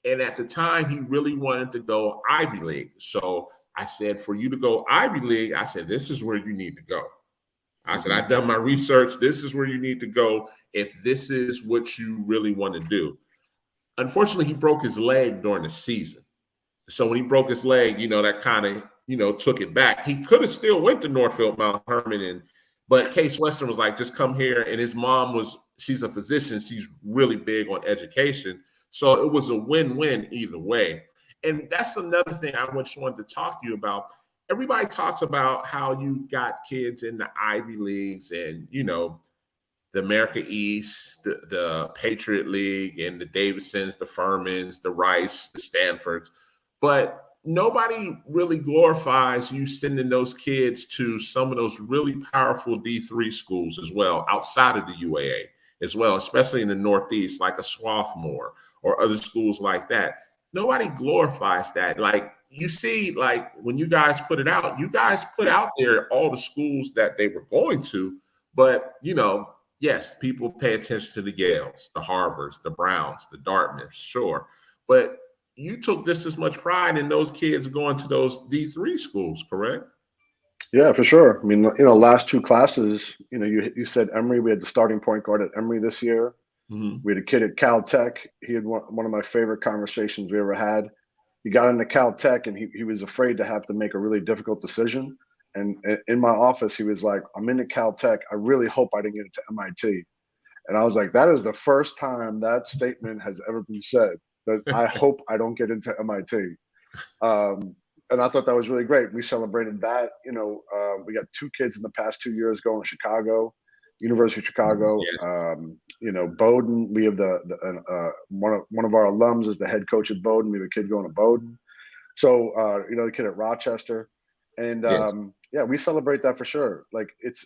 [SPEAKER 1] And at the time, he really wanted to go Ivy League. So I said, for you to go Ivy League, I said, this is where you need to go. I said, I've done my research. This is where you need to go if this is what you really want to do. Unfortunately, he broke his leg during the season. So when he broke his leg, that kind of, took it back. He could have still went to Northfield Mount Herman and But Case Western was like, just come here. And his mom she's a physician. She's really big on education. So it was a win-win either way. And that's another thing I just wanted to talk to you about. Everybody talks about how you got kids in the Ivy Leagues and, the America East, the Patriot League, and the Davidsons, the Furmans, the Rice, the Stanfords. But nobody really glorifies you sending those kids to some of those really powerful D3 schools as well, outside of the UAA as well, especially in the Northeast, like a Swarthmore or other schools like that. Nobody glorifies that. Like, you see, like, when you guys put out there all the schools that they were going to, but, yes, people pay attention to the Yales, the Harvards, the Browns, the Dartmouths, sure. But you took just as much pride in those kids going to those D3 schools, correct?
[SPEAKER 4] Yeah, for sure. I mean, last two classes, you said Emory. We had the starting point guard at Emory this year. Mm-hmm. We had a kid at Caltech. He had one of my favorite conversations we ever had. He got into Caltech and he was afraid to have to make a really difficult decision. And in my office, he was like, I'm into Caltech. I really hope I didn't get into MIT. And I was like, that is the first time that statement has ever been said, that I hope I don't get into MIT. And I thought that was really great. We celebrated that. We got two kids in the past 2 years going to Chicago, University of Chicago. Yes. Bowdoin. We have one of our alums is the head coach at Bowdoin. We have a kid going to Bowdoin. So the kid at Rochester, and yes. We celebrate that for sure. Like it's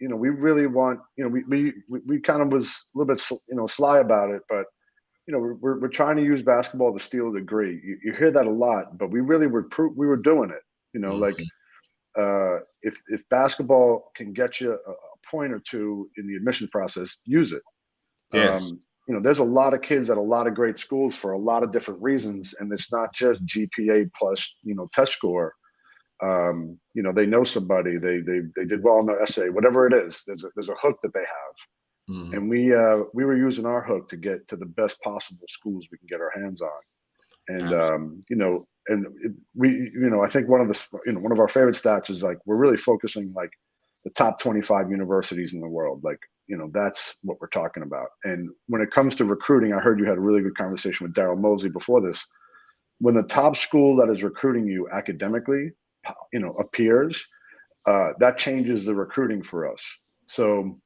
[SPEAKER 4] we really want we kind of was a little bit sly about it, but we're trying to use basketball to steal a degree. You hear that a lot, but we really were doing it. Mm-hmm. Like if basketball can get you a point or two in the admission process, use it. Yes. There's a lot of kids at a lot of great schools for a lot of different reasons, and it's not just GPA plus test score. They know somebody, they did well on their essay, whatever it is. There's a hook that they have. Mm-hmm. And we were using our hook to get to the best possible schools we can get our hands on. And I think one of our favorite stats is like we're really focusing like the top 25 universities in the world. Like, that's what we're talking about. And when it comes to recruiting, I heard you had a really good conversation with Daryl Mosley before this. When the top school that is recruiting you academically, appears, that changes the recruiting for us. So,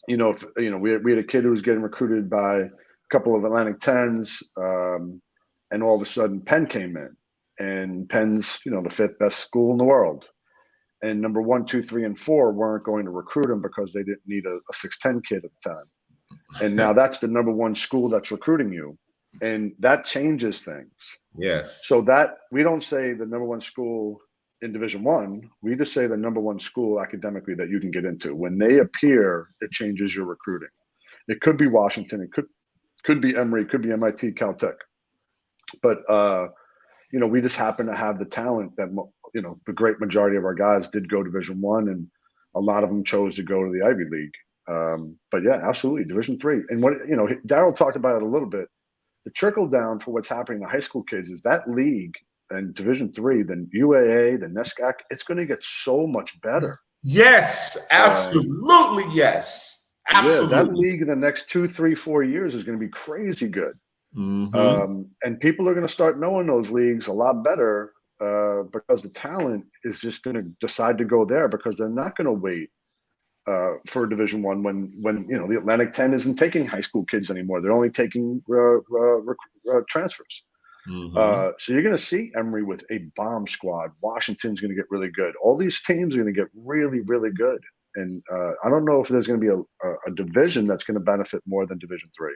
[SPEAKER 4] we had a kid who was getting recruited by a couple of Atlantic 10s, and all of a sudden Penn came in, and Penn's, the fifth best school in the world. And number 1, 2, 3, and 4 weren't going to recruit him because they didn't need a 6'10" kid at the time. And now that's the number 1 school that's recruiting you. And that changes things.
[SPEAKER 1] Yes.
[SPEAKER 4] So that we don't say the number 1 school in Division I, we just say the number 1 school academically that you can get into. When they appear, it changes your recruiting. It could be Washington, it could be Emory, it could be MIT, Caltech. But we just happen to have the talent that the great majority of our guys did go Division I, and a lot of them chose to go to the Ivy League. But yeah, absolutely, Division III. And what Daryl talked about it a little bit. The trickle down for what's happening to high school kids is that league and Division III, then UAA, then NESCAC, it's going to get so much better.
[SPEAKER 1] Yes, absolutely. Yes, absolutely.
[SPEAKER 4] Yeah, that league in the next 2, 3, 4 years is going to be crazy good. Mm-hmm. And people are going to start knowing those leagues a lot better because the talent is just going to decide to go there because they're not going to wait for Division I when the Atlantic 10 isn't taking high school kids anymore. They're only taking transfers. Mm-hmm. So you're going to see Emory with a bomb squad. Washington's going to get really good. All these teams are going to get really, really good. And I don't know if there's going to be a division that's going to benefit more than Division III.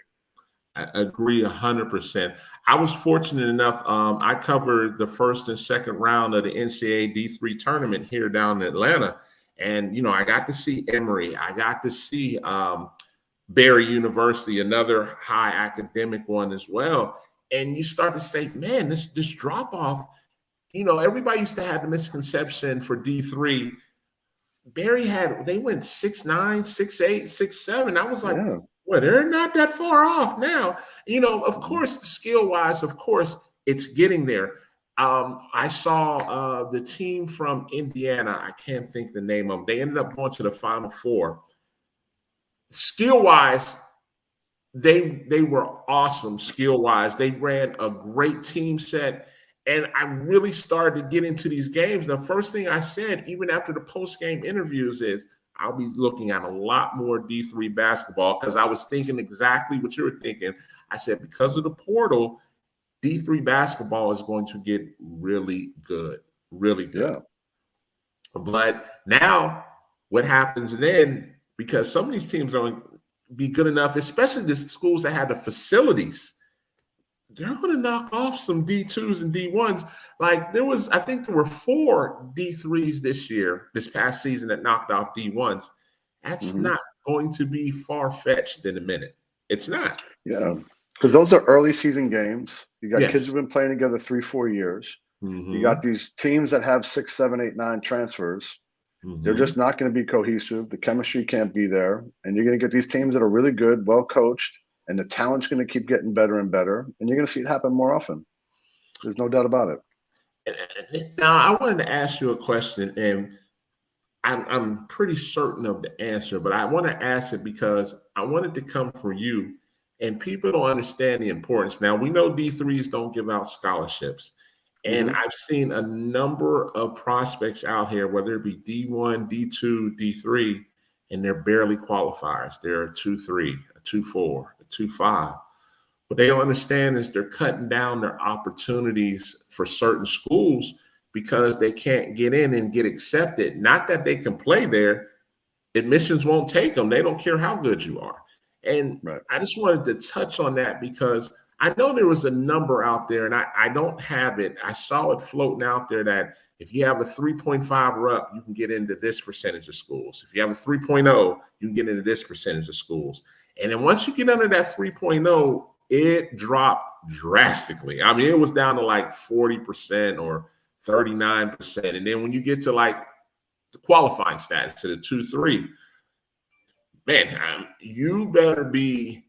[SPEAKER 1] I agree 100%. I was fortunate enough. I covered the first and second round of the NCAA D3 tournament here down in Atlanta. And, I got to see Emory. I got to see Barry University, another high academic one as well. And you start to say, man, this drop off, everybody used to have the misconception for D3. Barry they went 6'9", 6'8", 6'7". I was like, well, they're not that far off now. Of course, skill wise, of course, it's getting there. I saw the team from Indiana. I can't think the name of them. They ended up going to the Final Four. Skill-wise, they were awesome skill-wise. They ran a great team set. And I really started to get into these games. The first thing I said, even after the post-game interviews, is I'll be looking at a lot more D3 basketball, because I was thinking exactly what you were thinking. I said, because of the portal, D3 basketball is going to get really good, really good. Yeah. But now what happens then, because some of these teams don't be good enough, especially the schools that have the facilities, they're going to knock off some D2s and D1s. Like I think there were 4 D3s this past season that knocked off D1s. That's not going to be far-fetched in a minute. It's not.
[SPEAKER 4] Yeah, because those are early season games. You got kids who've been playing together 3-4 years. You got these teams that have 6, 7, 8, 9 transfers. They're just not going to be cohesive. The chemistry can't be there. And you're going to get these teams that are really good, well coached, and the talent's going to keep getting better and better. And you're going to see it happen more often. There's no doubt about
[SPEAKER 1] it. Now, I wanted to ask you a question, and I'm pretty certain of the answer, but I want to ask it because I want it to come from you, and people don't understand the importance. Now, we know D3s don't give out scholarships. And I've seen a number of prospects out here, whether it be D1, D2, D3, and they're barely qualifiers. They're a 2-3, a 2-4, a 2-5. What they don't understand is they're cutting down their opportunities for certain schools because they can't get in and get accepted. Not that they can play there. Admissions won't take them. They don't care how good you are. And I just wanted to touch on that because I know there was a number out there, and I don't have it. I saw it floating out there that if you have a 3.5 or up, you can get into this percentage of schools. If you have a 3.0, you can get into this percentage of schools. And then once you get under that 3.0, it dropped drastically. I mean, it was down to like 40% or 39%. And then when you get to like the qualifying status, to the 2-3, man, you better be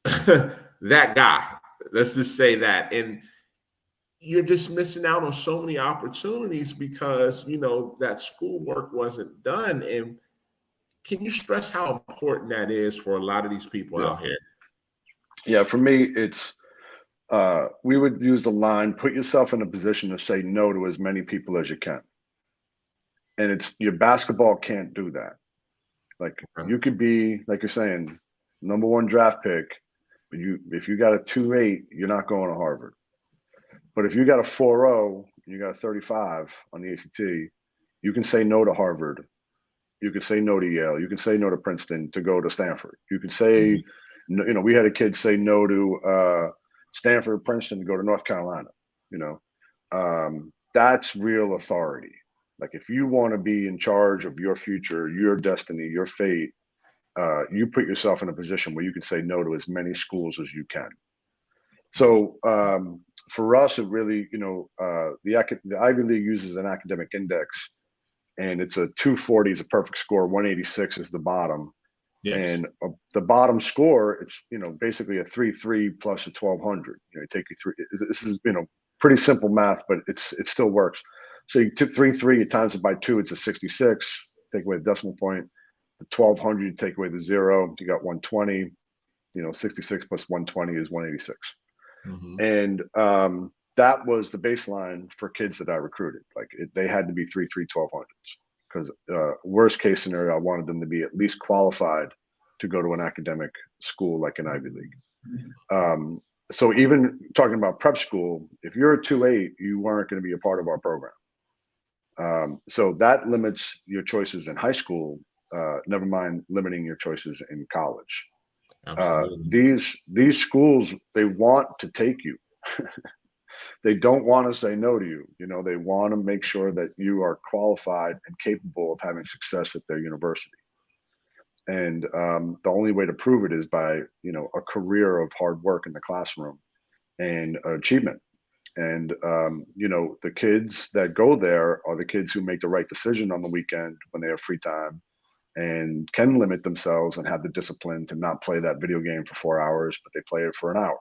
[SPEAKER 1] that guy. Let's just say that. And you're just missing out on so many opportunities because, that schoolwork wasn't done. And can you stress how important that is for a lot of these people out here?
[SPEAKER 4] Yeah, for me, it's we would use the line, put yourself in a position to say no to as many people as you can. And it's your basketball can't do that. Like you could be, like you're saying, number 1 draft pick. But if you got a 2.8, you're not going to Harvard. But if you got a 4.0 and you got a 35 on the ACT, you can say no to Harvard. You can say no to Yale. You can say no to Princeton to go to Stanford. You can say, we had a kid say no to Stanford, Princeton to go to North Carolina. That's real authority. Like if you want to be in charge of your future, your destiny, your fate, you put yourself in a position where you can say no to as many schools as you can. So for us, it really, the Ivy League uses an academic index, and it's a 240 is a perfect score, 186 is the bottom. Yes. And the bottom score, it's, basically a 3.3 plus a 1200. Take you through. This is, pretty simple math, but it still works. So you took 3.3, you times it by 2, it's a 66. Take away the decimal point. The 1200, you take away the 0, you got 120. 66 plus 120 is 186. And that was the baseline for kids that I recruited. Like they had to be 3.3 1200s because worst case scenario, I wanted them to be at least qualified to go to an academic school like an Ivy League. So even talking about prep school, if you're a 2.8, you weren't going to be a part of our program. So that limits your choices in high school. Never mind limiting your choices in college. These schools, they want to take you. They don't want to say no to you. They want to make sure that you are qualified and capable of having success at their university. And the only way to prove it is by, a career of hard work in the classroom and achievement. And, the kids that go there are the kids who make the right decision on the weekend when they have free time and can limit themselves and have the discipline to not play that video game for 4 hours, but they play it for an hour.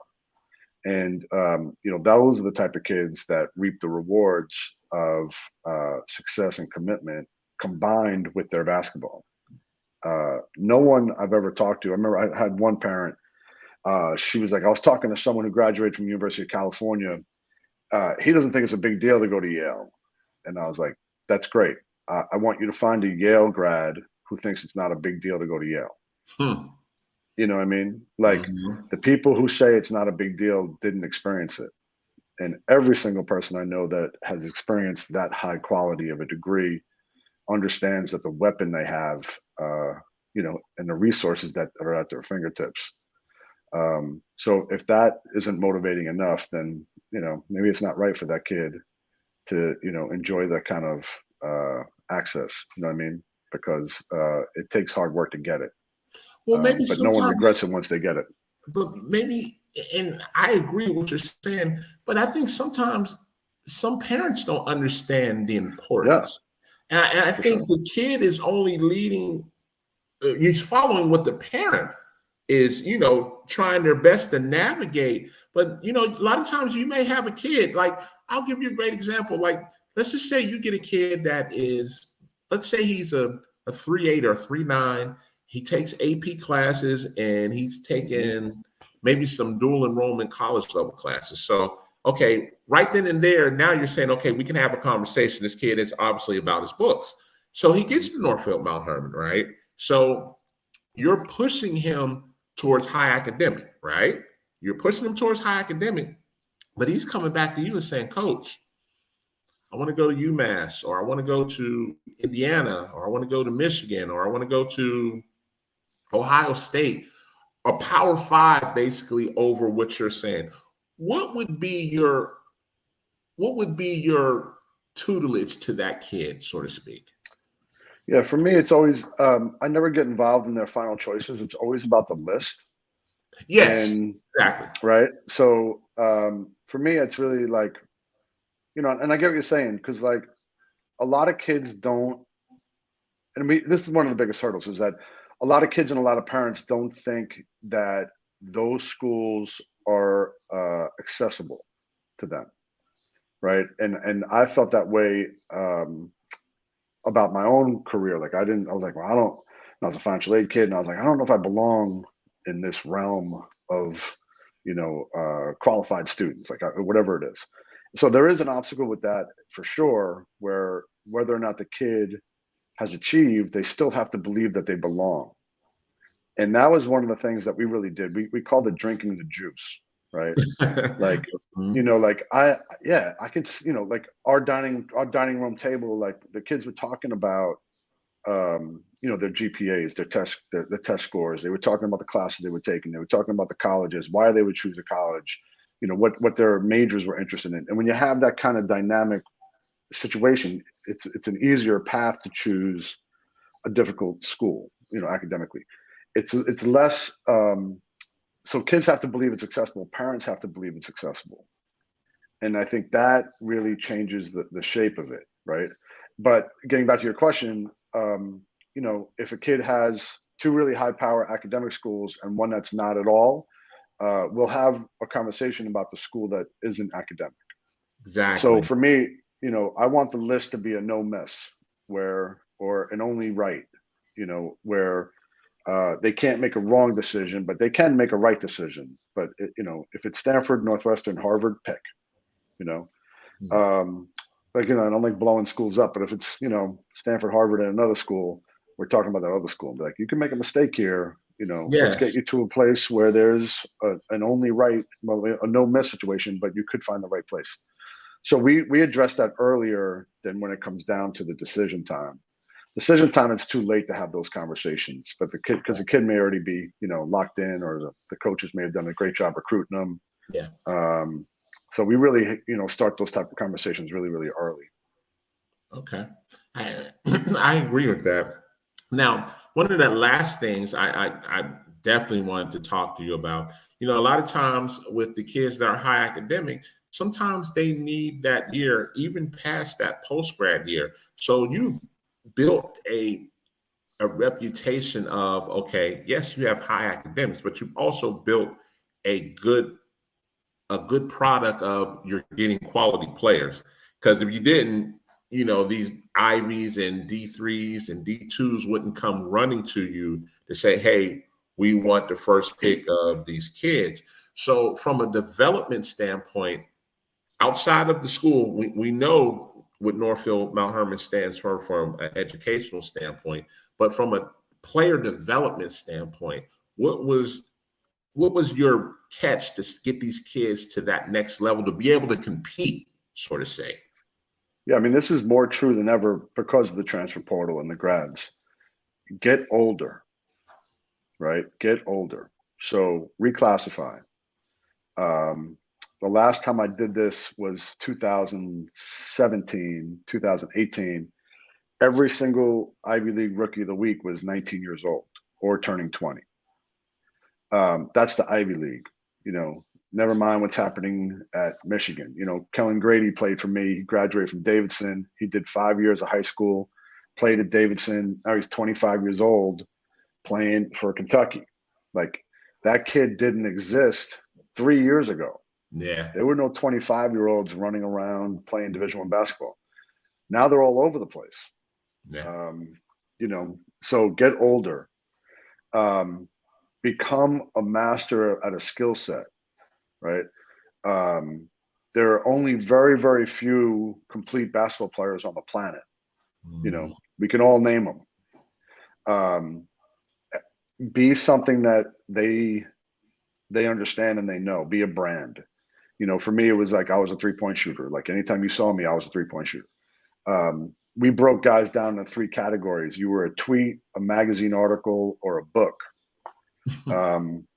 [SPEAKER 4] And those are the type of kids that reap the rewards of success and commitment combined with their basketball. No one I've ever talked to, I remember I had one parent, she was like, I was talking to someone who graduated from the University of California. He doesn't think it's a big deal to go to Yale. And I was like, that's great. I want you to find a Yale grad who thinks it's not a big deal to go to Yale. You know what I mean? Like the people who say it's not a big deal didn't experience it. And every single person I know that has experienced that high quality of a degree understands that the weapon they have, and the resources that are at their fingertips. So if that isn't motivating enough, then, maybe it's not right for that kid to, enjoy that kind of access, you know what I mean? Because it takes hard work to get it.
[SPEAKER 1] Well, maybe
[SPEAKER 4] but no one regrets it once they get it.
[SPEAKER 1] But maybe, and I agree with what you're saying, but I think sometimes some parents don't understand the importance. Yeah. And I think the kid is only leading, he's following what the parent is, trying their best to navigate. But, a lot of times you may have a kid, like, I'll give you a great example. Like, let's just say you get a kid that is, let's say he's a 3.8 or 3.9. He takes AP classes and he's taking maybe some dual enrollment college level classes. So, okay, right then and there, now you're saying, okay, we can have a conversation. This kid is obviously about his books. So he gets to Northfield Mount Hermon, right? So you're pushing him towards high academic, right? You're pushing him towards high academic, but he's coming back to you and saying, Coach, I want to go to UMass, or I want to go to Indiana, or I want to go to Michigan, or I want to go to Ohio State, a Power 5 basically over what you're saying. What would be your tutelage to that kid, so to speak?
[SPEAKER 4] Yeah, for me, it's always, I never get involved in their final choices. It's always about the list.
[SPEAKER 1] Yes, exactly.
[SPEAKER 4] Right. So for me, it's really like, and I get what you're saying, because like a lot of kids don't, and this is one of the biggest hurdles, is that a lot of kids and a lot of parents don't think that those schools are accessible to them. Right. And I felt that way about my own career. Like I was like, well, I was a financial aid kid, and I was like, I don't know if I belong in this realm of, qualified students, like whatever it is. So there is an obstacle with that for sure, where whether or not the kid has achieved, they still have to believe that they belong. And that was one of the things that we really did. We called it drinking the juice, right? Like, I could, like our dining room table, like the kids were talking about, their GPAs, their test scores. They were talking about the classes they were taking. They were talking about the colleges, why they would choose a college, what their majors were interested in. And when you have that kind of dynamic situation, it's an easier path to choose a difficult school, academically. It's less, so kids have to believe it's accessible. Parents have to believe it's accessible. And I think that really changes the shape of it, right? But getting back to your question, if a kid has two really high power academic schools and one that's not at all, we'll have a conversation about the school that isn't academic.
[SPEAKER 1] Exactly.
[SPEAKER 4] So for me, I want the list to be a no miss, or an only right, where they can't make a wrong decision, but they can make a right decision. But if it's Stanford, Northwestern, Harvard, pick. I don't like blowing schools up, but if it's Stanford, Harvard, and another school, we're talking about that other school. Be like, you can make a mistake here. Let's get you to a place where there's an only right, a no miss situation, but you could find the right place. So we addressed that earlier than when it comes down to the decision time. Decision time, it's too late to have those conversations. But because the kid may already be locked in, or the coaches may have done a great job recruiting them.
[SPEAKER 1] Yeah.
[SPEAKER 4] So we really start those type of conversations really, really early.
[SPEAKER 1] Okay, I agree with that. Now, one of the last things I definitely wanted to talk to you about, a lot of times with the kids that are high academic, sometimes they need that year, even past that post-grad year. So you built a reputation of, okay, yes, you have high academics, but you've also built a good a good product of you're getting quality players. Because if you didn't, these Ivies and D3s and D2s wouldn't come running to you to say, hey, we want the first pick of these kids. So from a development standpoint, outside of the school, we know what Northfield Mount Hermon stands for from an educational standpoint, but from a player development standpoint, what was your catch to get these kids to that next level to be able to compete, sort of say?
[SPEAKER 4] Yeah, I mean, this is more true than ever because of the transfer portal and the grads. Get older, right? Get older. So reclassify. The last time I did this was 2017, 2018. Every single Ivy League Rookie of the Week was 19 years old or turning 20. That's the Ivy League, never mind what's happening at Michigan. Kellen Grady played for me. He graduated from Davidson. He did 5 years of high school, played at Davidson. Now he's 25 years old playing for Kentucky. Like, that kid didn't exist 3 years ago.
[SPEAKER 1] Yeah.
[SPEAKER 4] There were no 25-year-olds running around playing Division I basketball. Now they're all over the place.
[SPEAKER 1] Yeah.
[SPEAKER 4] So get older. Become a master at a skill set, right? There are only very, very few complete basketball players on the planet. We can all name them. Be something that they understand and they know. Be a brand. For me, it was like I was a three-point shooter. Like, anytime you saw me, I was a three-point shooter. We broke guys down into 3 categories. You were a tweet, a magazine article, or a book.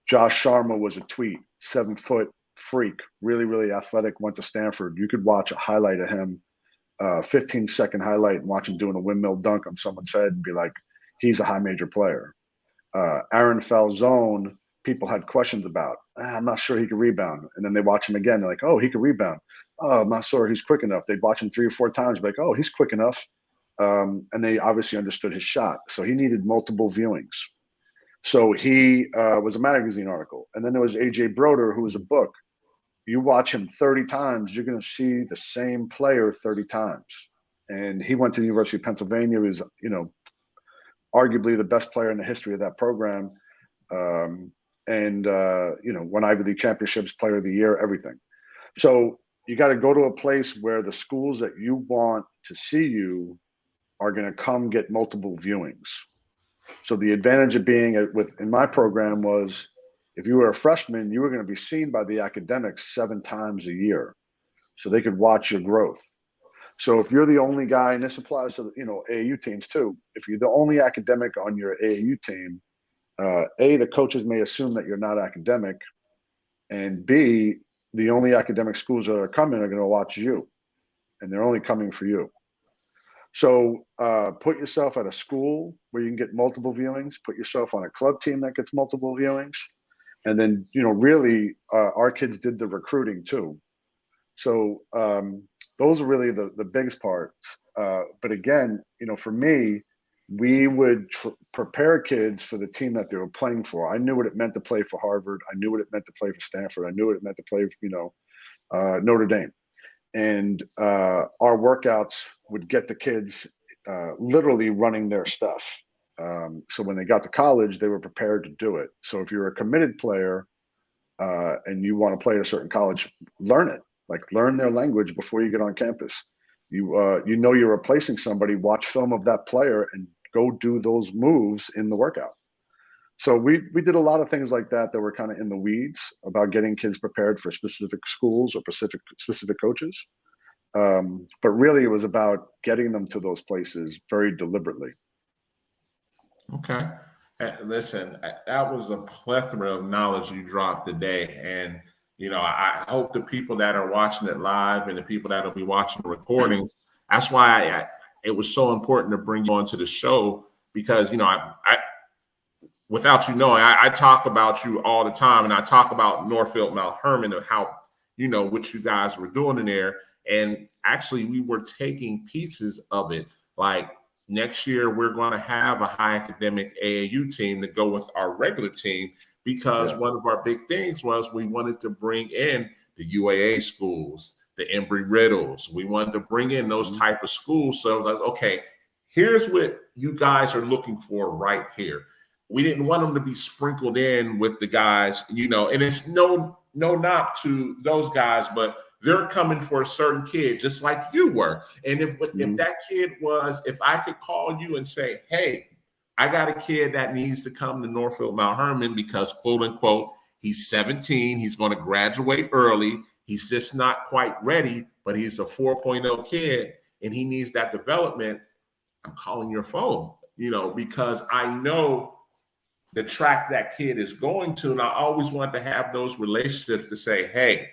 [SPEAKER 4] Josh Sharma was a tweet, 7-foot freak, really, really athletic, went to Stanford. You could watch a highlight of him, 15-second highlight, and watch him doing a windmill dunk on someone's head and be like, he's a high major player. Aaron Falzone, people had questions about. I'm not sure he could rebound. And then they watch him again. They're like, oh, he could rebound. Oh, I'm not sure he's quick enough. They'd watch him 3 or 4 times, be like, oh, he's quick enough. And they obviously understood his shot. So he needed multiple viewings. So he was a magazine article. And then there was AJ Broder, who was a book. You watch him 30 times, you're going to see the same player 30 times. And he went to the University of Pennsylvania. He was, arguably the best player in the history of that program. Won Ivy League championships, player of the year, everything. So you got to go to a place where the schools that you want to see you are going to come get multiple viewings. So the advantage of being in my program was, if you were a freshman, you were going to be seen by the academics 7 times a year, so they could watch your growth. So if you're the only guy, and this applies to AAU teams too, if you're the only academic on your AAU team, the coaches may assume that you're not academic, and B, the only academic schools that are coming are going to watch you, and they're only coming for you. So put yourself at a school where you can get multiple viewings, put yourself on a club team that gets multiple viewings. And then, really, our kids did the recruiting too. So those are really the biggest parts. But again, for me, we would prepare kids for the team that they were playing for. I knew what it meant to play for Harvard. I knew what it meant to play for Stanford. I knew what it meant to play for, Notre Dame. And our workouts would get the kids literally running their stuff. So when they got to college, they were prepared to do it. So if you're a committed player and you want to play at a certain college, learn it. Like, learn their language before you get on campus. You're replacing somebody, watch film of that player and go do those moves in the workout. So we did a lot of things like that were kind of in the weeds about getting kids prepared for specific schools or specific coaches. But really, it was about getting them to those places very deliberately.
[SPEAKER 1] Okay. Listen, that was a plethora of knowledge you dropped today. And, I hope the people that are watching it live and the people that will be watching the recordings, that's why it was so important to bring you onto the show, because, without I talk about you all the time, and I talk about Northfield Mount Hermon and how, what you guys were doing in there. And actually, we were taking pieces of it. Like, next year, we're going to have a high academic AAU team to go with our regular team, because one of our big things was we wanted to bring in the UAA schools, the Embry-Riddles. We wanted to bring in those type of schools. So I was like, okay, here's what you guys are looking for right here. We didn't want them to be sprinkled in with the guys, you know, and it's no knock to those guys, but they're coming for a certain kid, just like you were. And if that kid was, if I could call you and say, hey, I got a kid that needs to come to Northfield Mount Hermon because, quote unquote, he's 17, he's going to graduate early, he's just not quite ready, but he's a 4.0 kid and he needs that development, I'm calling your phone, you know, because I know the track that kid is going to. And I always want to have those relationships to say, hey,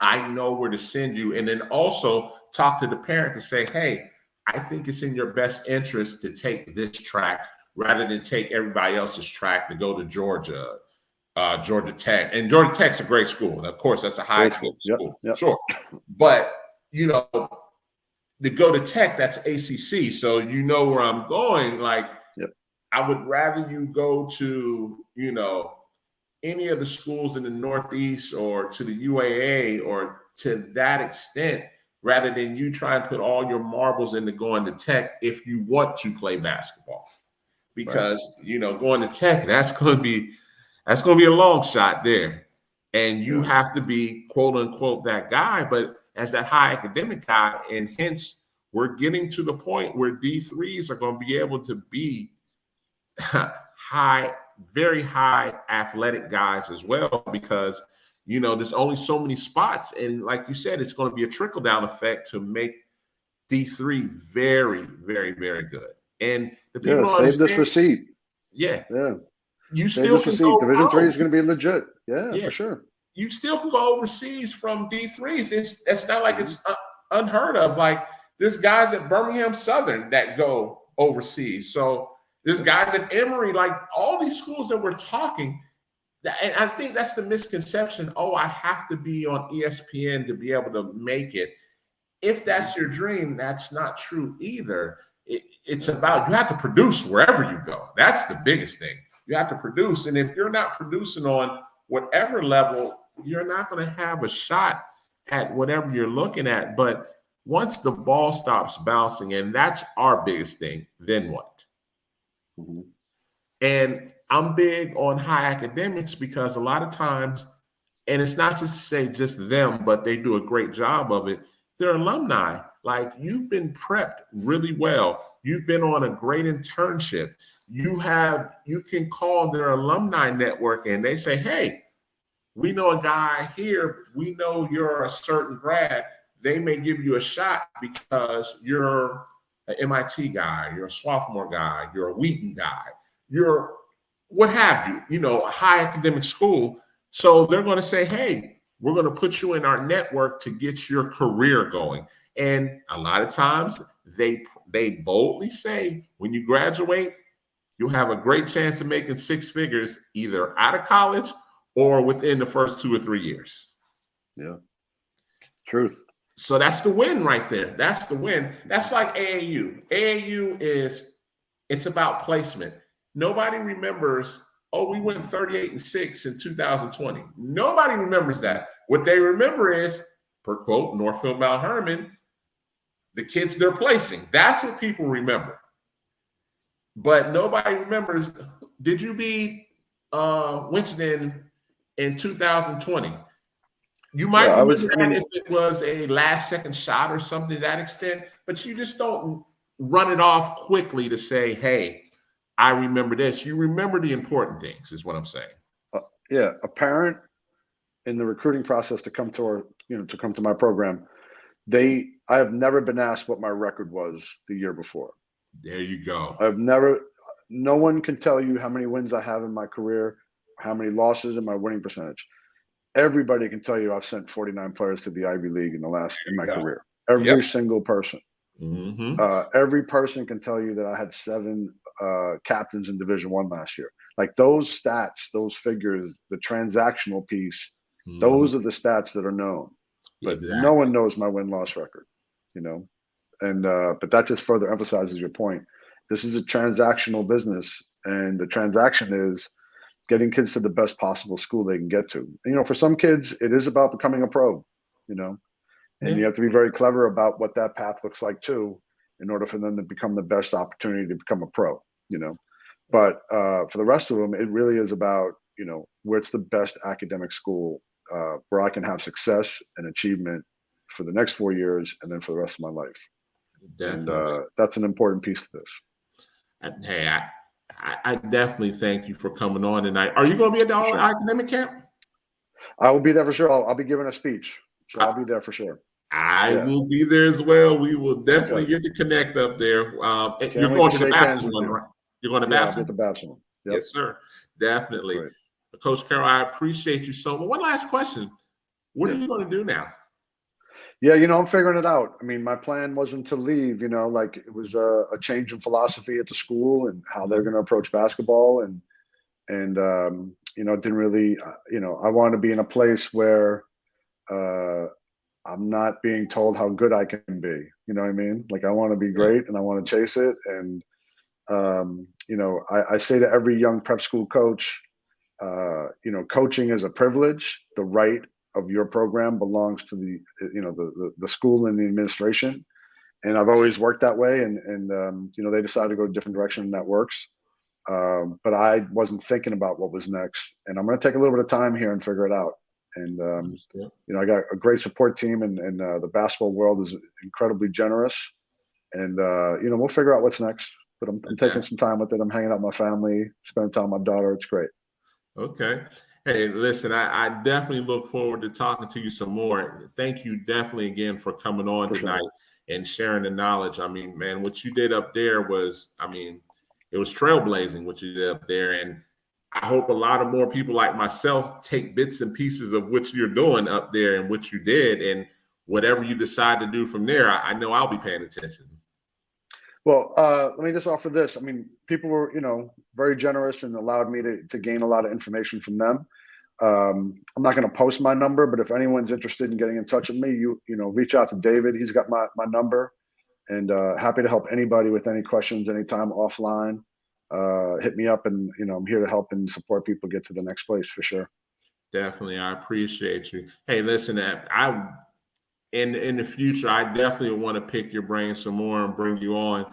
[SPEAKER 1] I know where to send you. And then also talk to the parent to say, hey, I think it's in your best interest to take this track rather than take everybody else's track to go to Georgia, Georgia Tech. And Georgia Tech's a great school. Of course, that's a high school.
[SPEAKER 4] Yep.
[SPEAKER 1] Sure. But, you know, to go to Tech, that's ACC. So you know where I'm going. Like, I would rather you go to, you know, any of the schools in the Northeast or to the UAA or to that extent, rather than you try and put all your marbles into going to Tech if you want to play basketball. Because, you know, going to Tech, that's going to be a long shot there. And you have to be, quote unquote, that guy, but as that high academic guy, and hence we're getting to the point where D3s are going to be able to be very high athletic guys as well, because, you know, there's only so many spots. And like you said, it's going to be a trickle down effect to make D3 very, very, very good. And the people
[SPEAKER 4] save this receipt.
[SPEAKER 1] Yeah. You
[SPEAKER 4] save
[SPEAKER 1] still
[SPEAKER 4] this
[SPEAKER 1] can
[SPEAKER 4] receipt.
[SPEAKER 1] go
[SPEAKER 4] Division 3 is going to be legit. Yeah, for sure.
[SPEAKER 1] You still can go overseas from D3s. It's not like it's unheard of. Like, there's guys at Birmingham Southern that go overseas. So there's guys at Emory, like all these schools that we're talking. And I think that's the misconception. Oh, I have to be on ESPN to be able to make it. If that's your dream, that's not true either. It's about, you have to produce wherever you go. That's the biggest thing. You have to produce. And if you're not producing on whatever level, you're not going to have a shot at whatever you're looking at. But once the ball stops bouncing, and that's our biggest thing, then what? And I'm big on high academics because a lot of times, and it's not just to say just them, but they do a great job of it. They're alumni. Like, you've been prepped really well. You've been on a great internship. You can call their alumni network and they say, hey, we know a guy here. We know you're a certain grad. They may give you a shot because you're an MIT guy, you're a Swarthmore guy, you're a Wheaton guy, you're what have you, you know, a high academic school. So they're going to say, hey, we're going to put you in our network to get your career going. And a lot of times they boldly say, when you graduate, you'll have a great chance of making six figures either out of college or within the first 2 or 3 years.
[SPEAKER 4] Yeah. Truth.
[SPEAKER 1] So that's the win right there. That's the win. That's like AAU. AAU it's about placement. Nobody remembers, oh, we went 38-6 in 2020. Nobody remembers that. What they remember is, per quote, Northfield Mount Hermon, the kids they're placing. That's what people remember. But nobody remembers, did you beat Winchendon in 2020? You might remember if it was a last-second shot or something to that extent, but you just don't run it off quickly to say, hey, I remember this. You remember the important things is what I'm saying.
[SPEAKER 4] A parent in the recruiting process to come to my program, I have never been asked what my record was the year before.
[SPEAKER 1] There you go.
[SPEAKER 4] No one can tell you how many wins I have in my career, how many losses, and my winning percentage. Everybody can tell you I've sent 49 players to the Ivy League in my career. Every single person. Every person can tell you that I had 7 captains in Division I last year. Like, those stats, those figures, the transactional piece, those are the stats that are known. But no one knows my win-loss record, you know. And but that just further emphasizes your point. This is a transactional business, and the transaction is getting kids to the best possible school they can get to. And, you know, for some kids, it is about becoming a pro, you know, and you have to be very clever about what that path looks like too, in order for them to become the best opportunity to become a pro, you know. But for the rest of them, it really is about, you know, where's the best academic school where I can have success and achievement for the next 4 years and then for the rest of my life. Definitely. And that's an important piece to this.
[SPEAKER 1] Hey, I definitely thank you for coming on tonight. Are you going to be at the academic camp?
[SPEAKER 4] I will be there for sure. I'll be giving a speech, so I'll be there for sure.
[SPEAKER 1] I will be there as well. We will definitely get to connect up there. You're going to the Babson one, right? You're going to Babson?
[SPEAKER 4] I'll be at the Babson one. Yep.
[SPEAKER 1] Yes, sir. Definitely.
[SPEAKER 4] Great.
[SPEAKER 1] Coach Carroll, I appreciate you so much. One last question. What are you going to do now?
[SPEAKER 4] Yeah, you know, I'm figuring it out. I mean, my plan wasn't to leave, you know, like it was a change in philosophy at the school and how they're going to approach basketball. And you know, it didn't really, you know, I want to be in a place where I'm not being told how good I can be. You know what I mean? Like, I want to be great and I want to chase it. And, you know, I say to every young prep school coach, you know, coaching is a privilege. The right of your program belongs to the, you know, the school and the administration. And I've always worked that way. And you know, they decided to go a different direction and that works. But I wasn't thinking about what was next. And I'm going to take a little bit of time here and figure it out. And, you know, I got a great support team and the basketball world is incredibly generous. And, you know, we'll figure out what's next. But I'm taking some time with it. I'm hanging out with my family, spending time with my daughter. It's great.
[SPEAKER 1] Okay. Hey, listen, I definitely look forward to talking to you some more. Thank you definitely again for coming on tonight and sharing the knowledge. I mean, man, what you did up there was, I mean, it was trailblazing what you did up there. And I hope a lot of more people like myself take bits and pieces of what you're doing up there and what you did. And whatever you decide to do from there, I know I'll be paying attention.
[SPEAKER 4] Well, let me just offer this. I mean, people were, you know, very generous and allowed me to gain a lot of information from them. I'm not going to post my number, but if anyone's interested in getting in touch with me, you know, reach out to David. He's got my number, and happy to help anybody with any questions anytime offline. Hit me up, and you know, I'm here to help and support people get to the next place for sure.
[SPEAKER 1] Definitely, I appreciate you. Hey, listen, in the future, I definitely want to pick your brain some more and bring you on.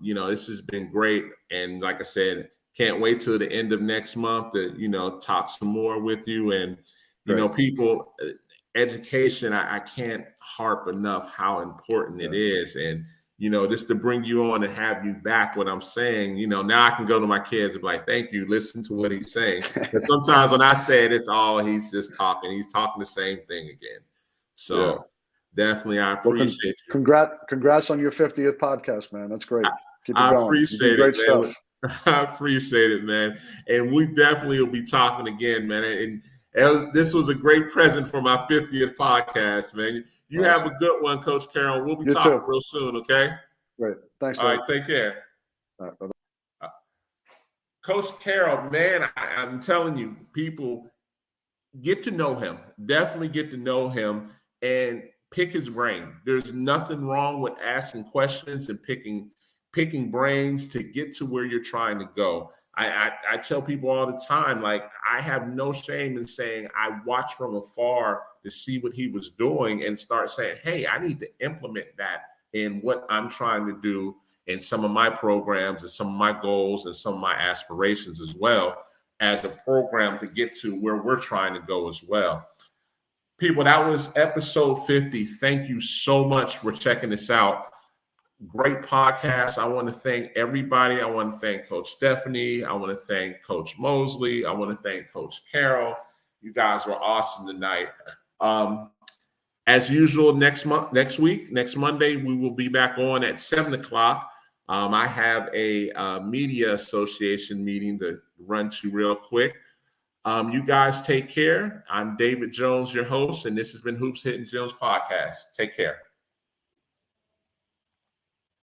[SPEAKER 1] You know, this has been great, and like I said, can't wait till the end of next month to, you know, talk some more with you. And, you know, people, education, I can't harp enough how important it is. And, you know, just to bring you on and have you back what I'm saying, you know, now I can go to my kids and be like, thank you, listen to what he's saying. And sometimes when I say it, it's all he's just talking. He's talking the same thing again. So definitely, I appreciate you.
[SPEAKER 4] Congrats on your 50th podcast, man. That's great. Keep it going.
[SPEAKER 1] I appreciate
[SPEAKER 4] great
[SPEAKER 1] it, man.
[SPEAKER 4] Stuff.
[SPEAKER 1] I appreciate it, man. And we definitely will be talking again, man. And this was a great present for my 50th podcast, man. You have a good one, Coach Carroll. We'll be talking real soon, okay?
[SPEAKER 4] Great. Thanks.
[SPEAKER 1] All right, take care.
[SPEAKER 4] All right, bye-bye.
[SPEAKER 1] Coach Carroll, man, I'm telling you, people, get to know him. Definitely get to know him and pick his brain. There's nothing wrong with asking questions and picking brains to get to where you're trying to go. I tell people all the time, like, I have no shame in saying I watched from afar to see what he was doing and start saying, hey, I need to implement that in what I'm trying to do in some of my programs and some of my goals and some of my aspirations as well as a program to get to where we're trying to go as well. People, that was episode 50. Thank you so much for checking this out. Great podcast. I want to thank everybody. I want to thank Coach Stephanie. I want to thank Coach Mosley. I want to thank Coach Carroll. You guys were awesome tonight. As usual, next Monday, we will be back on at 7:00. I have a media association meeting to run to real quick. You guys take care. I'm David Jones, your host, and this has been Hoops Hitting Gems podcast. Take care.